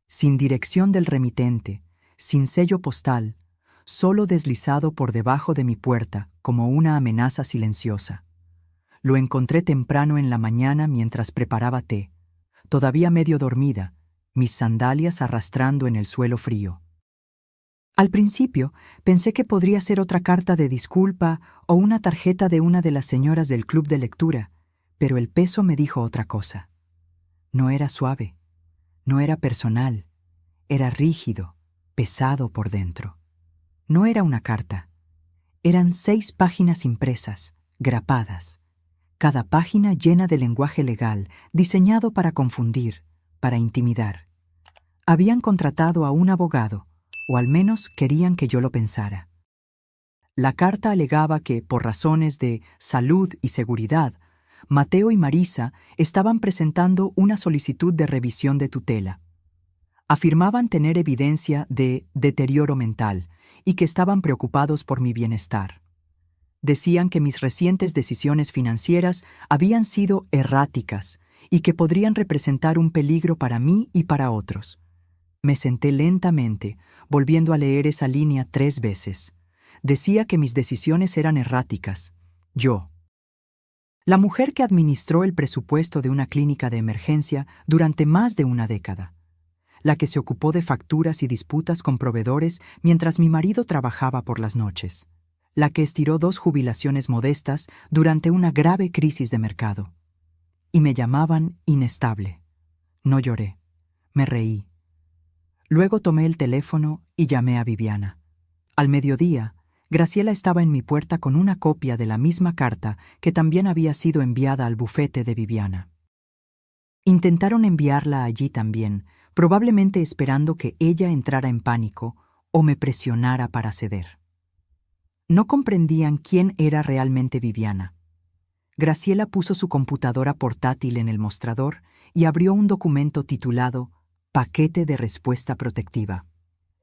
sin dirección del remitente, sin sello postal, solo deslizado por debajo de mi puerta como una amenaza silenciosa. Lo encontré temprano en la mañana mientras preparaba té, todavía medio dormida, mis sandalias arrastrando en el suelo frío. Al principio pensé que podría ser otra carta de disculpa o una tarjeta de una de las señoras del club de lectura, pero el peso me dijo otra cosa. No era suave, no era personal, era rígido, pesado por dentro. No era una carta. Eran 6 páginas impresas, grapadas. Cada página llena de lenguaje legal, diseñado para confundir, para intimidar. Habían contratado a un abogado, o al menos querían que yo lo pensara. La carta alegaba que, por razones de salud y seguridad, Mateo y Marisa estaban presentando una solicitud de revisión de tutela. Afirmaban tener evidencia de deterioro mental y que estaban preocupados por mi bienestar. Decían que mis recientes decisiones financieras habían sido erráticas y que podrían representar un peligro para mí y para otros. Me senté lentamente, volviendo a leer esa línea 3 veces. Decía que mis decisiones eran erráticas. Yo. La mujer que administró el presupuesto de una clínica de emergencia durante más de una década. La que se ocupó de facturas y disputas con proveedores mientras mi marido trabajaba por las noches. La que estiró 2 jubilaciones modestas durante una grave crisis de mercado. Y me llamaban inestable. No lloré. Me reí. Luego tomé el teléfono y llamé a Viviana. Al mediodía, Graciela estaba en mi puerta con una copia de la misma carta que también había sido enviada al bufete de Viviana. Intentaron enviarla allí también, probablemente esperando que ella entrara en pánico o me presionara para ceder. No comprendían quién era realmente Viviana. Graciela puso su computadora portátil en el mostrador y abrió un documento titulado Paquete de respuesta protectiva.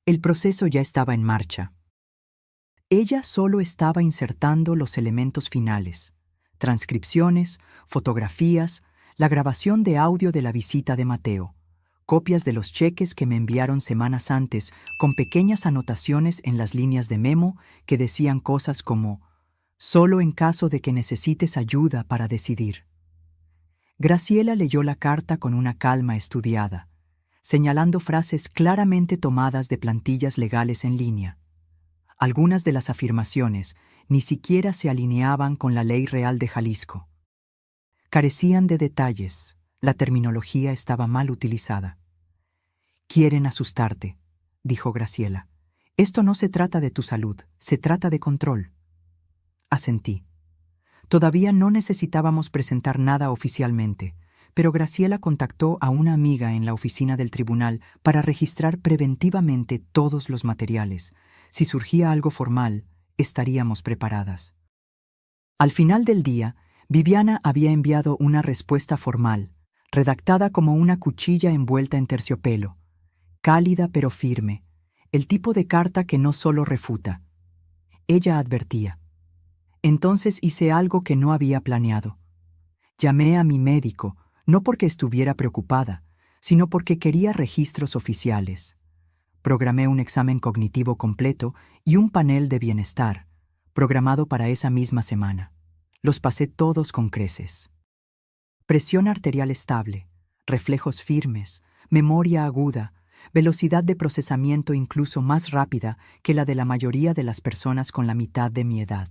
El proceso ya estaba en marcha. Ella solo estaba insertando los elementos finales: transcripciones, fotografías, la grabación de audio de la visita de Mateo, copias de los cheques que me enviaron semanas antes con pequeñas anotaciones en las líneas de memo que decían cosas como «solo en caso de que necesites ayuda para decidir». Graciela leyó la carta con una calma estudiada, señalando frases claramente tomadas de plantillas legales en línea. Algunas de las afirmaciones ni siquiera se alineaban con la ley real de Jalisco. Carecían de detalles, la terminología estaba mal utilizada. Quieren asustarte, dijo Graciela. Esto no se trata de tu salud, se trata de control. Asentí. Todavía no necesitábamos presentar nada oficialmente, pero Graciela contactó a una amiga en la oficina del tribunal para registrar preventivamente todos los materiales. Si surgía algo formal, estaríamos preparadas. Al final del día, Viviana había enviado una respuesta formal, redactada como una cuchilla envuelta en terciopelo, cálida pero firme, el tipo de carta que no solo refuta. Ella advertía. Entonces hice algo que no había planeado. Llamé a mi médico, no porque estuviera preocupada, sino porque quería registros oficiales. Programé un examen cognitivo completo y un panel de bienestar, programado para esa misma semana. Los pasé todos con creces. Presión arterial estable, reflejos firmes, memoria aguda, velocidad de procesamiento incluso más rápida que la de la mayoría de las personas con la mitad de mi edad.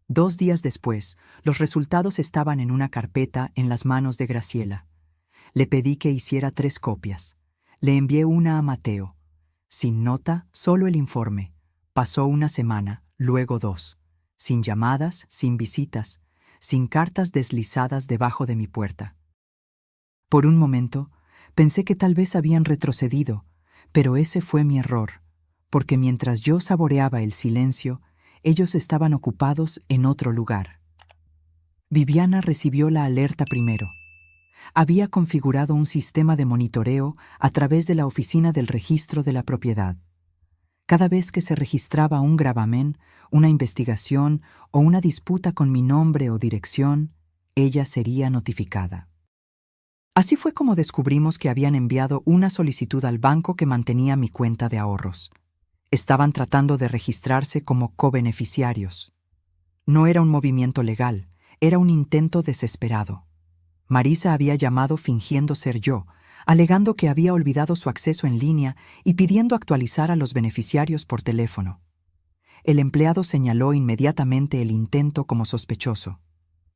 2 días después, los resultados estaban en una carpeta en las manos de Graciela. Le pedí que hiciera 3 copias. Le envié una a Mateo. Sin nota, solo el informe. Pasó una semana, luego 2. Sin llamadas, sin visitas, sin cartas deslizadas debajo de mi puerta. Por un momento, pensé que tal vez habían retrocedido, pero ese fue mi error, porque mientras yo saboreaba el silencio, ellos estaban ocupados en otro lugar. Viviana recibió la alerta primero. Había configurado un sistema de monitoreo a través de la oficina del registro de la propiedad. Cada vez que se registraba un gravamen, una investigación o una disputa con mi nombre o dirección, ella sería notificada. Así fue como descubrimos que habían enviado una solicitud al banco que mantenía mi cuenta de ahorros. Estaban tratando de registrarse como cobeneficiarios. No era un movimiento legal, era un intento desesperado. Marisa había llamado fingiendo ser yo, alegando que había olvidado su acceso en línea y pidiendo actualizar a los beneficiarios por teléfono. El empleado señaló inmediatamente el intento como sospechoso.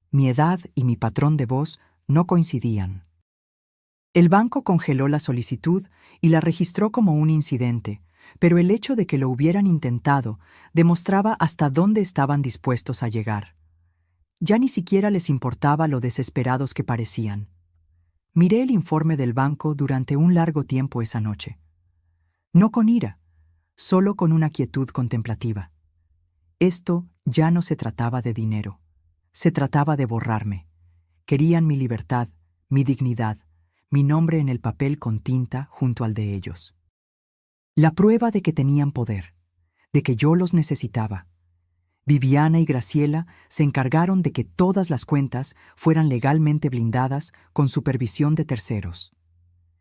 Mi edad y mi patrón de voz no coincidían. El banco congeló la solicitud y la registró como un incidente, pero el hecho de que lo hubieran intentado demostraba hasta dónde estaban dispuestos a llegar. Ya ni siquiera les importaba lo desesperados que parecían. Miré el informe del banco durante un largo tiempo esa noche. No con ira, solo con una quietud contemplativa. Esto ya no se trataba de dinero. Se trataba de borrarme. Querían mi libertad, mi dignidad, mi nombre en el papel con tinta junto al de ellos. La prueba de que tenían poder, de que yo los necesitaba. Viviana y Graciela se encargaron de que todas las cuentas fueran legalmente blindadas con supervisión de terceros.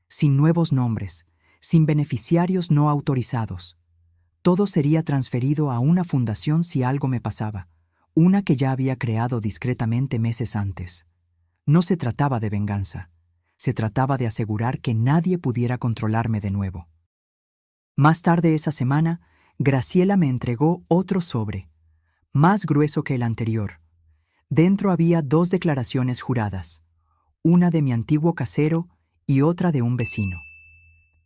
Sin nuevos nombres, sin beneficiarios no autorizados. Todo sería transferido a una fundación si algo me pasaba, una que ya había creado discretamente meses antes. No se trataba de venganza, se trataba de asegurar que nadie pudiera controlarme de nuevo. Más tarde esa semana, Graciela me entregó otro sobre, más grueso que el anterior. Dentro había 2 declaraciones juradas, una de mi antiguo casero y otra de un vecino.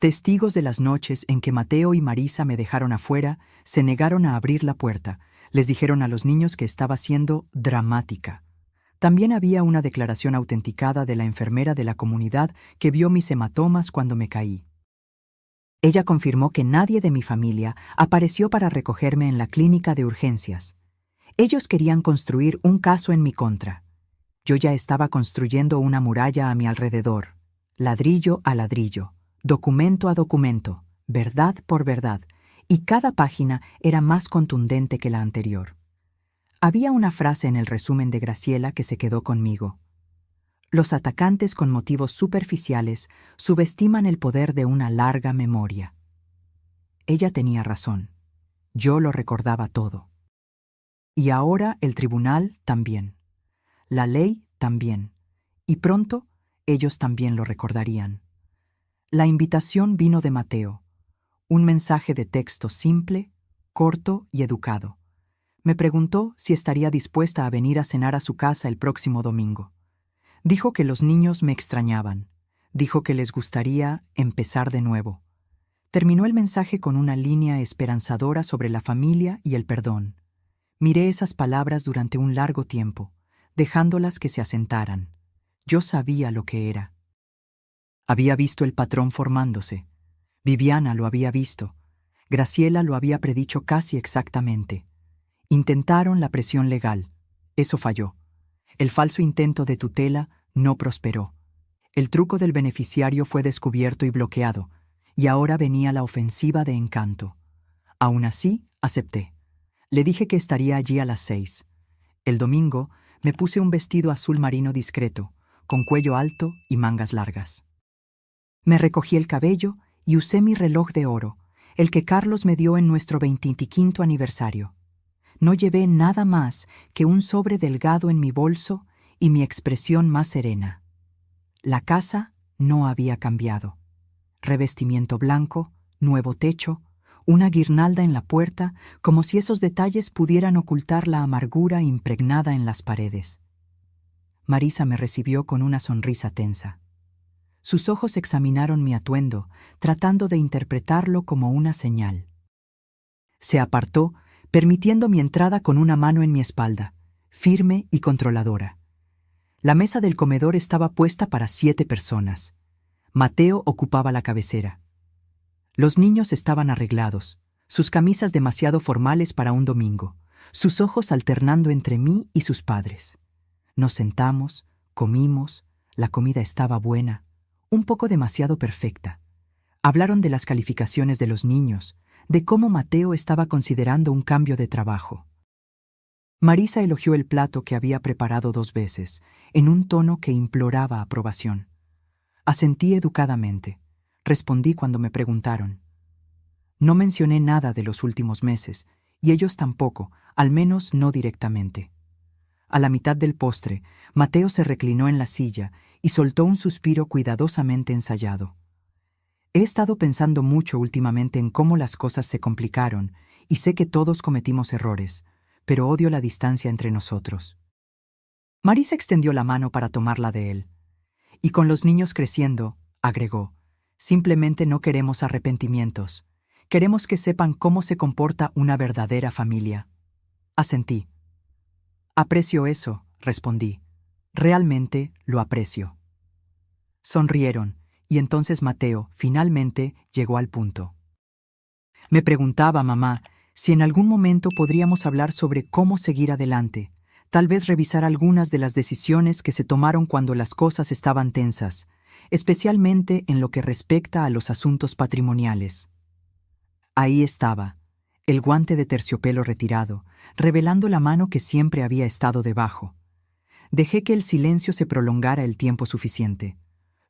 Testigos de las noches en que Mateo y Marisa me dejaron afuera se negaron a abrir la puerta. Les dijeron a los niños que estaba siendo dramática. También había una declaración autenticada de la enfermera de la comunidad que vio mis hematomas cuando me caí. Ella confirmó que nadie de mi familia apareció para recogerme en la clínica de urgencias. Ellos querían construir un caso en mi contra. Yo ya estaba construyendo una muralla a mi alrededor, ladrillo a ladrillo, documento a documento, verdad por verdad, y cada página era más contundente que la anterior. Había una frase en el resumen de Graciela que se quedó conmigo. Los atacantes con motivos superficiales subestiman el poder de una larga memoria. Ella tenía razón. Yo lo recordaba todo. Y ahora el tribunal también. La ley también. Y pronto ellos también lo recordarían. La invitación vino de Mateo. Un mensaje de texto simple, corto y educado. Me preguntó si estaría dispuesta a venir a cenar a su casa el próximo domingo. Dijo que los niños me extrañaban. Dijo que les gustaría empezar de nuevo. Terminó el mensaje con una línea esperanzadora sobre la familia y el perdón. Miré esas palabras durante un largo tiempo, dejándolas que se asentaran. Yo sabía lo que era. Había visto el patrón formándose. Viviana lo había visto. Graciela lo había predicho casi exactamente. Intentaron la presión legal. Eso falló. El falso intento de tutela no prosperó. El truco del beneficiario fue descubierto y bloqueado, y ahora venía la ofensiva de Encanto. Aún así, acepté. Le dije que estaría allí a las 6. El domingo me puse un vestido azul marino discreto, con cuello alto y mangas largas. Me recogí el cabello y usé mi reloj de oro, el que Carlos me dio en nuestro 25º aniversario. No llevé nada más que un sobre delgado en mi bolso y mi expresión más serena. La casa no había cambiado. Revestimiento blanco, nuevo techo, una guirnalda en la puerta, como si esos detalles pudieran ocultar la amargura impregnada en las paredes. Marisa me recibió con una sonrisa tensa. Sus ojos examinaron mi atuendo, tratando de interpretarlo como una señal. Se apartó, permitiendo mi entrada con una mano en mi espalda, firme y controladora. La mesa del comedor estaba puesta para 7 personas. Mateo ocupaba la cabecera. Los niños estaban arreglados, sus camisas demasiado formales para un domingo, sus ojos alternando entre mí y sus padres. Nos sentamos, comimos, la comida estaba buena, un poco demasiado perfecta. Hablaron de las calificaciones de los niños, de cómo Mateo estaba considerando un cambio de trabajo. Marisa elogió el plato que había preparado 2 veces, en un tono que imploraba aprobación. Asentí educadamente. Respondí cuando me preguntaron. No mencioné nada de los últimos meses, y ellos tampoco, al menos no directamente. A la mitad del postre, Mateo se reclinó en la silla y soltó un suspiro cuidadosamente ensayado. He estado pensando mucho últimamente en cómo las cosas se complicaron, y sé que todos cometimos errores, pero odio la distancia entre nosotros. Marisa extendió la mano para tomarla de él. Y con los niños creciendo, agregó, simplemente no queremos arrepentimientos. Queremos que sepan cómo se comporta una verdadera familia. Asentí. Aprecio eso, respondí. Realmente lo aprecio. Sonrieron, y entonces Mateo, finalmente, llegó al punto. Me preguntaba, mamá, si en algún momento podríamos hablar sobre cómo seguir adelante, tal vez revisar algunas de las decisiones que se tomaron cuando las cosas estaban tensas, especialmente en lo que respecta a los asuntos patrimoniales. Ahí estaba, el guante de terciopelo retirado, revelando la mano que siempre había estado debajo. Dejé que el silencio se prolongara el tiempo suficiente.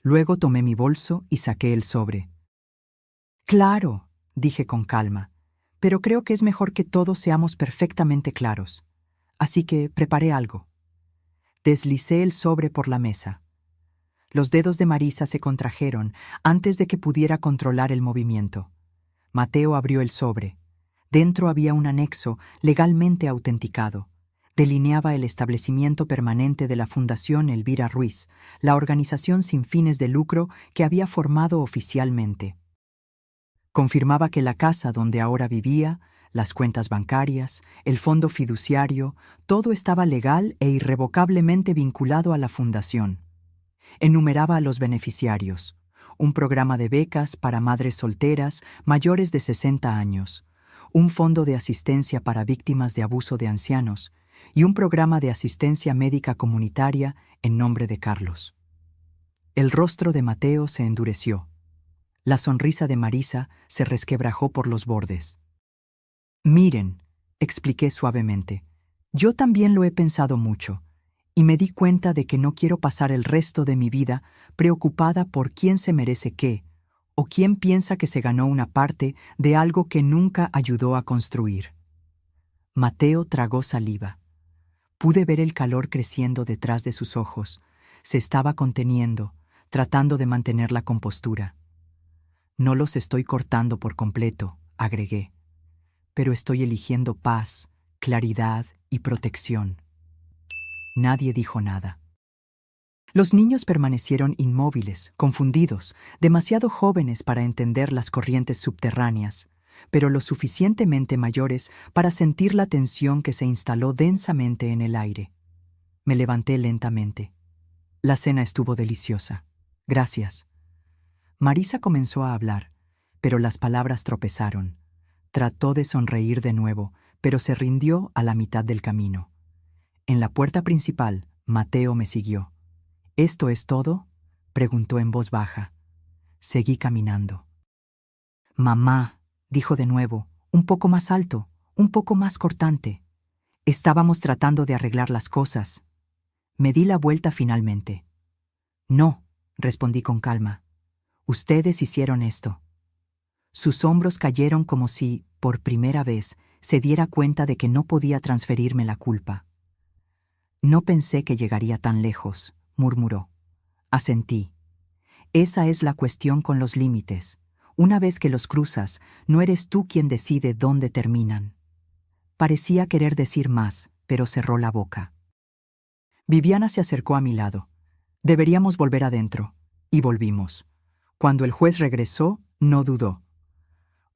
Luego tomé mi bolso y saqué el sobre. Claro, dije con calma, pero creo que es mejor que todos seamos perfectamente claros. Así que preparé algo. Deslicé el sobre por la mesa. Los dedos de Marisa se contrajeron antes de que pudiera controlar el movimiento. Mateo abrió el sobre. Dentro había un anexo legalmente autenticado. Delineaba el establecimiento permanente de la Fundación Elvira Ruiz, la organización sin fines de lucro que había formado oficialmente. Confirmaba que la casa donde ahora vivía, las cuentas bancarias, el fondo fiduciario, todo estaba legal e irrevocablemente vinculado a la fundación. Enumeraba a los beneficiarios: un programa de becas para madres solteras mayores de 60 años, un fondo de asistencia para víctimas de abuso de ancianos y un programa de asistencia médica comunitaria en nombre de Carlos. El rostro de Mateo se endureció. La sonrisa de Marisa se resquebrajó por los bordes. Miren, expliqué suavemente, yo también lo he pensado mucho, y me di cuenta de que no quiero pasar el resto de mi vida preocupada por quién se merece qué, o quién piensa que se ganó una parte de algo que nunca ayudó a construir. Mateo tragó saliva. Pude ver el calor creciendo detrás de sus ojos. Se estaba conteniendo, tratando de mantener la compostura. No los estoy cortando por completo, agregué, pero estoy eligiendo paz, claridad y protección. Nadie dijo nada. Los niños permanecieron inmóviles, confundidos, demasiado jóvenes para entender las corrientes subterráneas, pero lo suficientemente mayores para sentir la tensión que se instaló densamente en el aire. Me levanté lentamente. La cena estuvo deliciosa. Gracias. Marisa comenzó a hablar, pero las palabras tropezaron. Trató de sonreír de nuevo, pero se rindió a la mitad del camino. En la puerta principal, Mateo me siguió. ¿Esto es todo?, preguntó en voz baja. Seguí caminando. Mamá, dijo de nuevo, un poco más alto, un poco más cortante. Estábamos tratando de arreglar las cosas. Me di la vuelta finalmente. No, respondí con calma. Ustedes hicieron esto. Sus hombros cayeron como si, por primera vez, se diera cuenta de que no podía transferirme la culpa. No pensé que llegaría tan lejos, murmuró. Asentí. Esa es la cuestión con los límites. Una vez que los cruzas, no eres tú quien decide dónde terminan. Parecía querer decir más, pero cerró la boca. Viviana se acercó a mi lado. Deberíamos volver adentro. Y volvimos. Cuando el juez regresó, no dudó.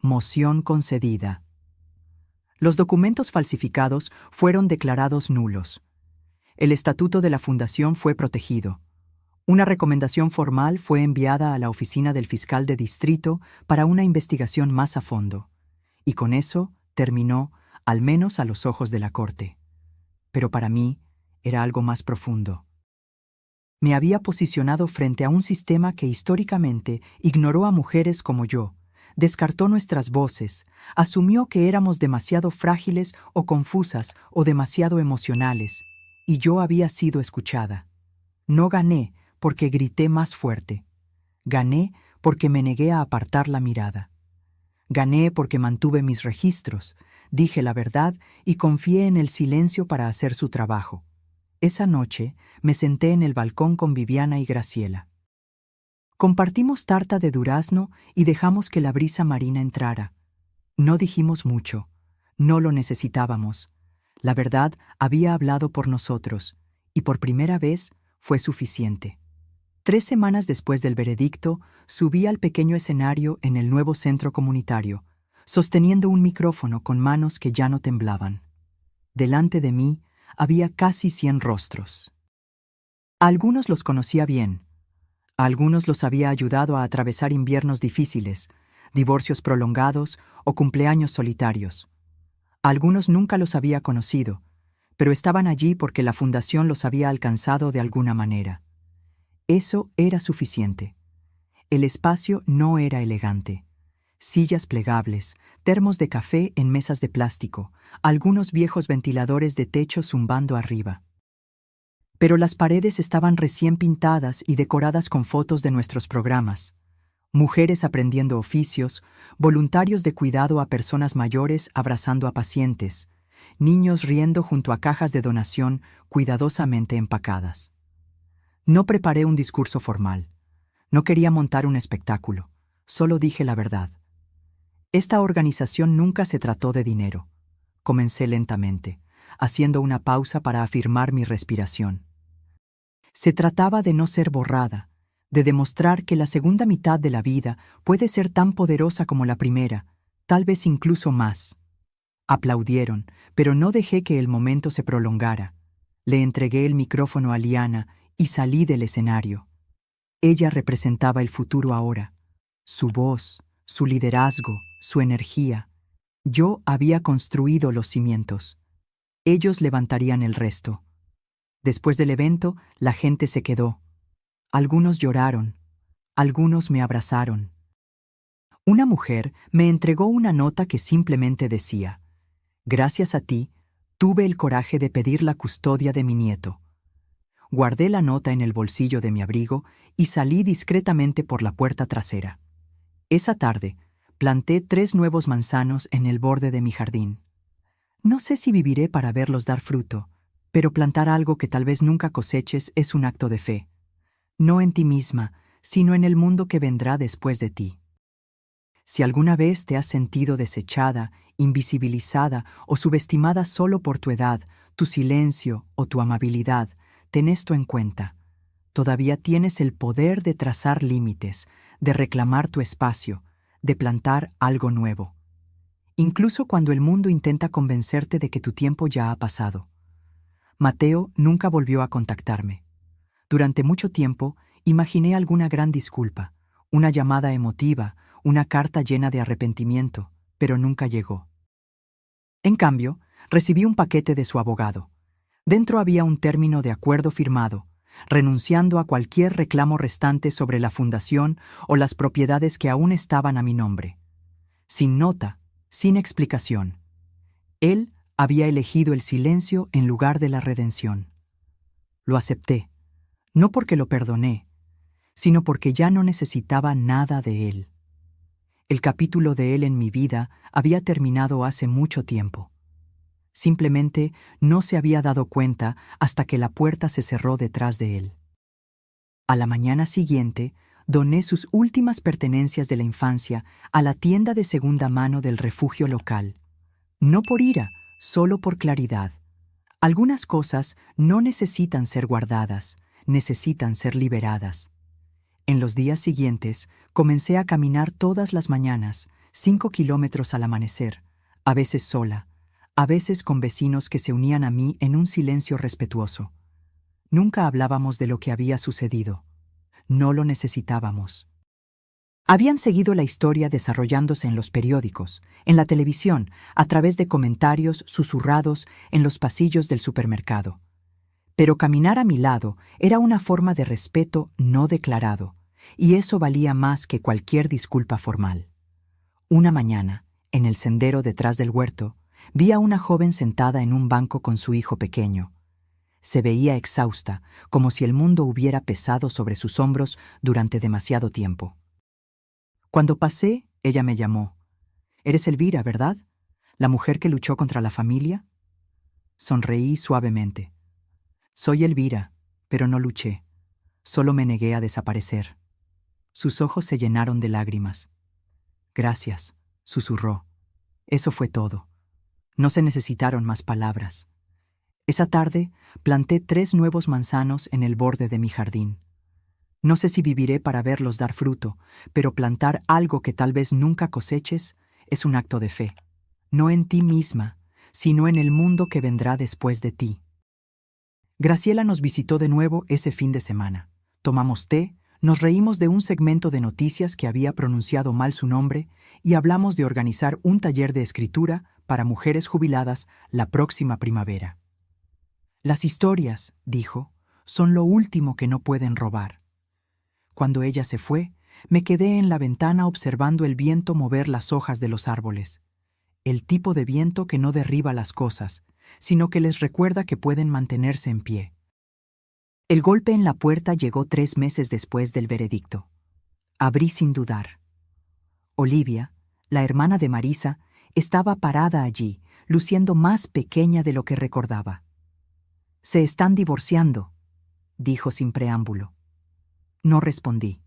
Moción concedida. Los documentos falsificados fueron declarados nulos. El estatuto de la fundación fue protegido. Una recomendación formal fue enviada a la oficina del fiscal de distrito para una investigación más a fondo. Y con eso terminó, al menos a los ojos de la corte. Pero para mí era algo más profundo. Me había posicionado frente a un sistema que históricamente ignoró a mujeres como yo, descartó nuestras voces, asumió que éramos demasiado frágiles o confusas o demasiado emocionales, y yo había sido escuchada. No gané porque grité más fuerte. Gané porque me negué a apartar la mirada. Gané porque mantuve mis registros, dije la verdad y confié en el silencio para hacer su trabajo. Esa noche me senté en el balcón con Viviana y Graciela. Compartimos tarta de durazno y dejamos que la brisa marina entrara. No dijimos mucho. No lo necesitábamos. La verdad había hablado por nosotros, y por primera vez fue suficiente. 3 semanas después del veredicto, subí al pequeño escenario en el nuevo centro comunitario, sosteniendo un micrófono con manos que ya no temblaban. Delante de mí había casi 100 rostros. A algunos los conocía bien. A algunos los había ayudado a atravesar inviernos difíciles, divorcios prolongados o cumpleaños solitarios. A algunos nunca los había conocido, pero estaban allí porque la fundación los había alcanzado de alguna manera. Eso era suficiente. El espacio no era elegante. Sillas plegables, termos de café en mesas de plástico, algunos viejos ventiladores de techo zumbando arriba. Pero las paredes estaban recién pintadas y decoradas con fotos de nuestros programas. Mujeres aprendiendo oficios, voluntarios de cuidado a personas mayores abrazando a pacientes, niños riendo junto a cajas de donación cuidadosamente empacadas. No preparé un discurso formal. No quería montar un espectáculo. Solo dije la verdad. Esta organización nunca se trató de dinero. Comencé lentamente, haciendo una pausa para afirmar mi respiración. Se trataba de no ser borrada, de demostrar que la segunda mitad de la vida puede ser tan poderosa como la primera, tal vez incluso más. Aplaudieron, pero no dejé que el momento se prolongara. Le entregué el micrófono a Liana y salí del escenario. Ella representaba el futuro ahora. Su voz, su liderazgo, su energía. Yo había construido los cimientos. Ellos levantarían el resto. Después del evento, la gente se quedó. Algunos lloraron, algunos me abrazaron. Una mujer me entregó una nota que simplemente decía: «Gracias a ti, tuve el coraje de pedir la custodia de mi nieto». Guardé la nota en el bolsillo de mi abrigo y salí discretamente por la puerta trasera. Esa tarde, planté 3 nuevos manzanos en el borde de mi jardín. No sé si viviré para verlos dar fruto, pero plantar algo que tal vez nunca coseches es un acto de fe. No en ti misma, sino en el mundo que vendrá después de ti. Si alguna vez te has sentido desechada, invisibilizada o subestimada solo por tu edad, tu silencio o tu amabilidad, ten esto en cuenta. Todavía tienes el poder de trazar límites, de reclamar tu espacio, de plantar algo nuevo. Incluso cuando el mundo intenta convencerte de que tu tiempo ya ha pasado. Mateo nunca volvió a contactarme. Durante mucho tiempo, imaginé alguna gran disculpa, una llamada emotiva, una carta llena de arrepentimiento, pero nunca llegó. En cambio, recibí un paquete de su abogado. Dentro había un término de acuerdo firmado, renunciando a cualquier reclamo restante sobre la fundación o las propiedades que aún estaban a mi nombre. Sin nota, sin explicación. Él había elegido el silencio en lugar de la redención. Lo acepté, no porque lo perdoné, sino porque ya no necesitaba nada de él. El capítulo de él en mi vida había terminado hace mucho tiempo. Simplemente no se había dado cuenta hasta que la puerta se cerró detrás de él. A la mañana siguiente, doné sus últimas pertenencias de la infancia a la tienda de segunda mano del refugio local. No por ira, solo por claridad. Algunas cosas no necesitan ser guardadas, necesitan ser liberadas. En los días siguientes, comencé a caminar todas las mañanas, 5 kilómetros al amanecer, a veces sola, a veces con vecinos que se unían a mí en un silencio respetuoso. Nunca hablábamos de lo que había sucedido. No lo necesitábamos. Habían seguido la historia desarrollándose en los periódicos, en la televisión, a través de comentarios susurrados en los pasillos del supermercado. Pero caminar a mi lado era una forma de respeto no declarado, y eso valía más que cualquier disculpa formal. Una mañana, en el sendero detrás del huerto, vi a una joven sentada en un banco con su hijo pequeño. Se veía exhausta, como si el mundo hubiera pesado sobre sus hombros durante demasiado tiempo. Cuando pasé, ella me llamó. «Eres Elvira, ¿verdad? ¿La mujer que luchó contra la familia?» Sonreí suavemente. «Soy Elvira, pero no luché. Solo me negué a desaparecer». Sus ojos se llenaron de lágrimas. «Gracias», susurró. Eso fue todo. No se necesitaron más palabras. Esa tarde, planté 3 nuevos manzanos en el borde de mi jardín. No sé si viviré para verlos dar fruto, pero plantar algo que tal vez nunca coseches es un acto de fe. No en ti misma, sino en el mundo que vendrá después de ti. Graciela nos visitó de nuevo ese fin de semana. Tomamos té, nos reímos de un segmento de noticias que había pronunciado mal su nombre y hablamos de organizar un taller de escritura para mujeres jubiladas la próxima primavera. «Las historias», dijo, «son lo último que no pueden robar». Cuando ella se fue, me quedé en la ventana observando el viento mover las hojas de los árboles. El tipo de viento que no derriba las cosas, sino que les recuerda que pueden mantenerse en pie. El golpe en la puerta llegó 3 meses después del veredicto. Abrí sin dudar. Olivia, la hermana de Marisa, estaba parada allí, luciendo más pequeña de lo que recordaba. «Se están divorciando», dijo sin preámbulo. No respondí.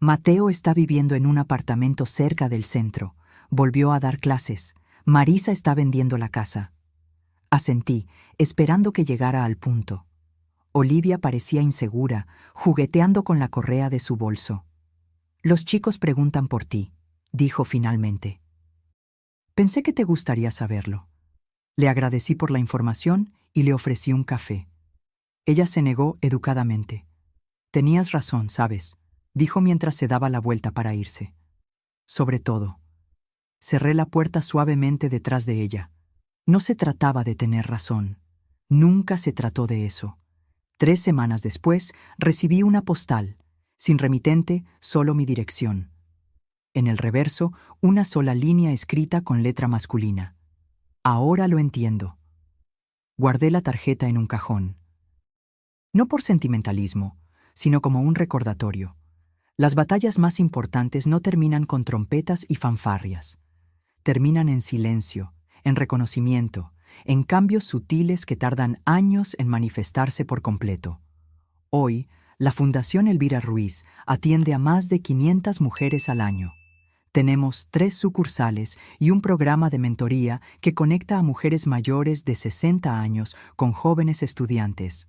«Mateo está viviendo en un apartamento cerca del centro. Volvió a dar clases. Marisa está vendiendo la casa». Asentí, esperando que llegara al punto. Olivia parecía insegura, jugueteando con la correa de su bolso. «Los chicos preguntan por ti», dijo finalmente. «Pensé que te gustaría saberlo». Le agradecí por la información y le ofrecí un café. Ella se negó educadamente. «Tenías razón, ¿sabes?», dijo mientras se daba la vuelta para irse. «Sobre todo». Cerré la puerta suavemente detrás de ella. No se trataba de tener razón. Nunca se trató de eso. 3 semanas después, recibí una postal. Sin remitente, solo mi dirección. En el reverso, una sola línea escrita con letra masculina. «Ahora lo entiendo». Guardé la tarjeta en un cajón. No por sentimentalismo, sino como un recordatorio. Las batallas más importantes no terminan con trompetas y fanfarrias. Terminan en silencio, en reconocimiento, en cambios sutiles que tardan años en manifestarse por completo. Hoy, la Fundación Elvira Ruiz atiende a más de 500 mujeres al año. Tenemos 3 sucursales y un programa de mentoría que conecta a mujeres mayores de 60 años con jóvenes estudiantes.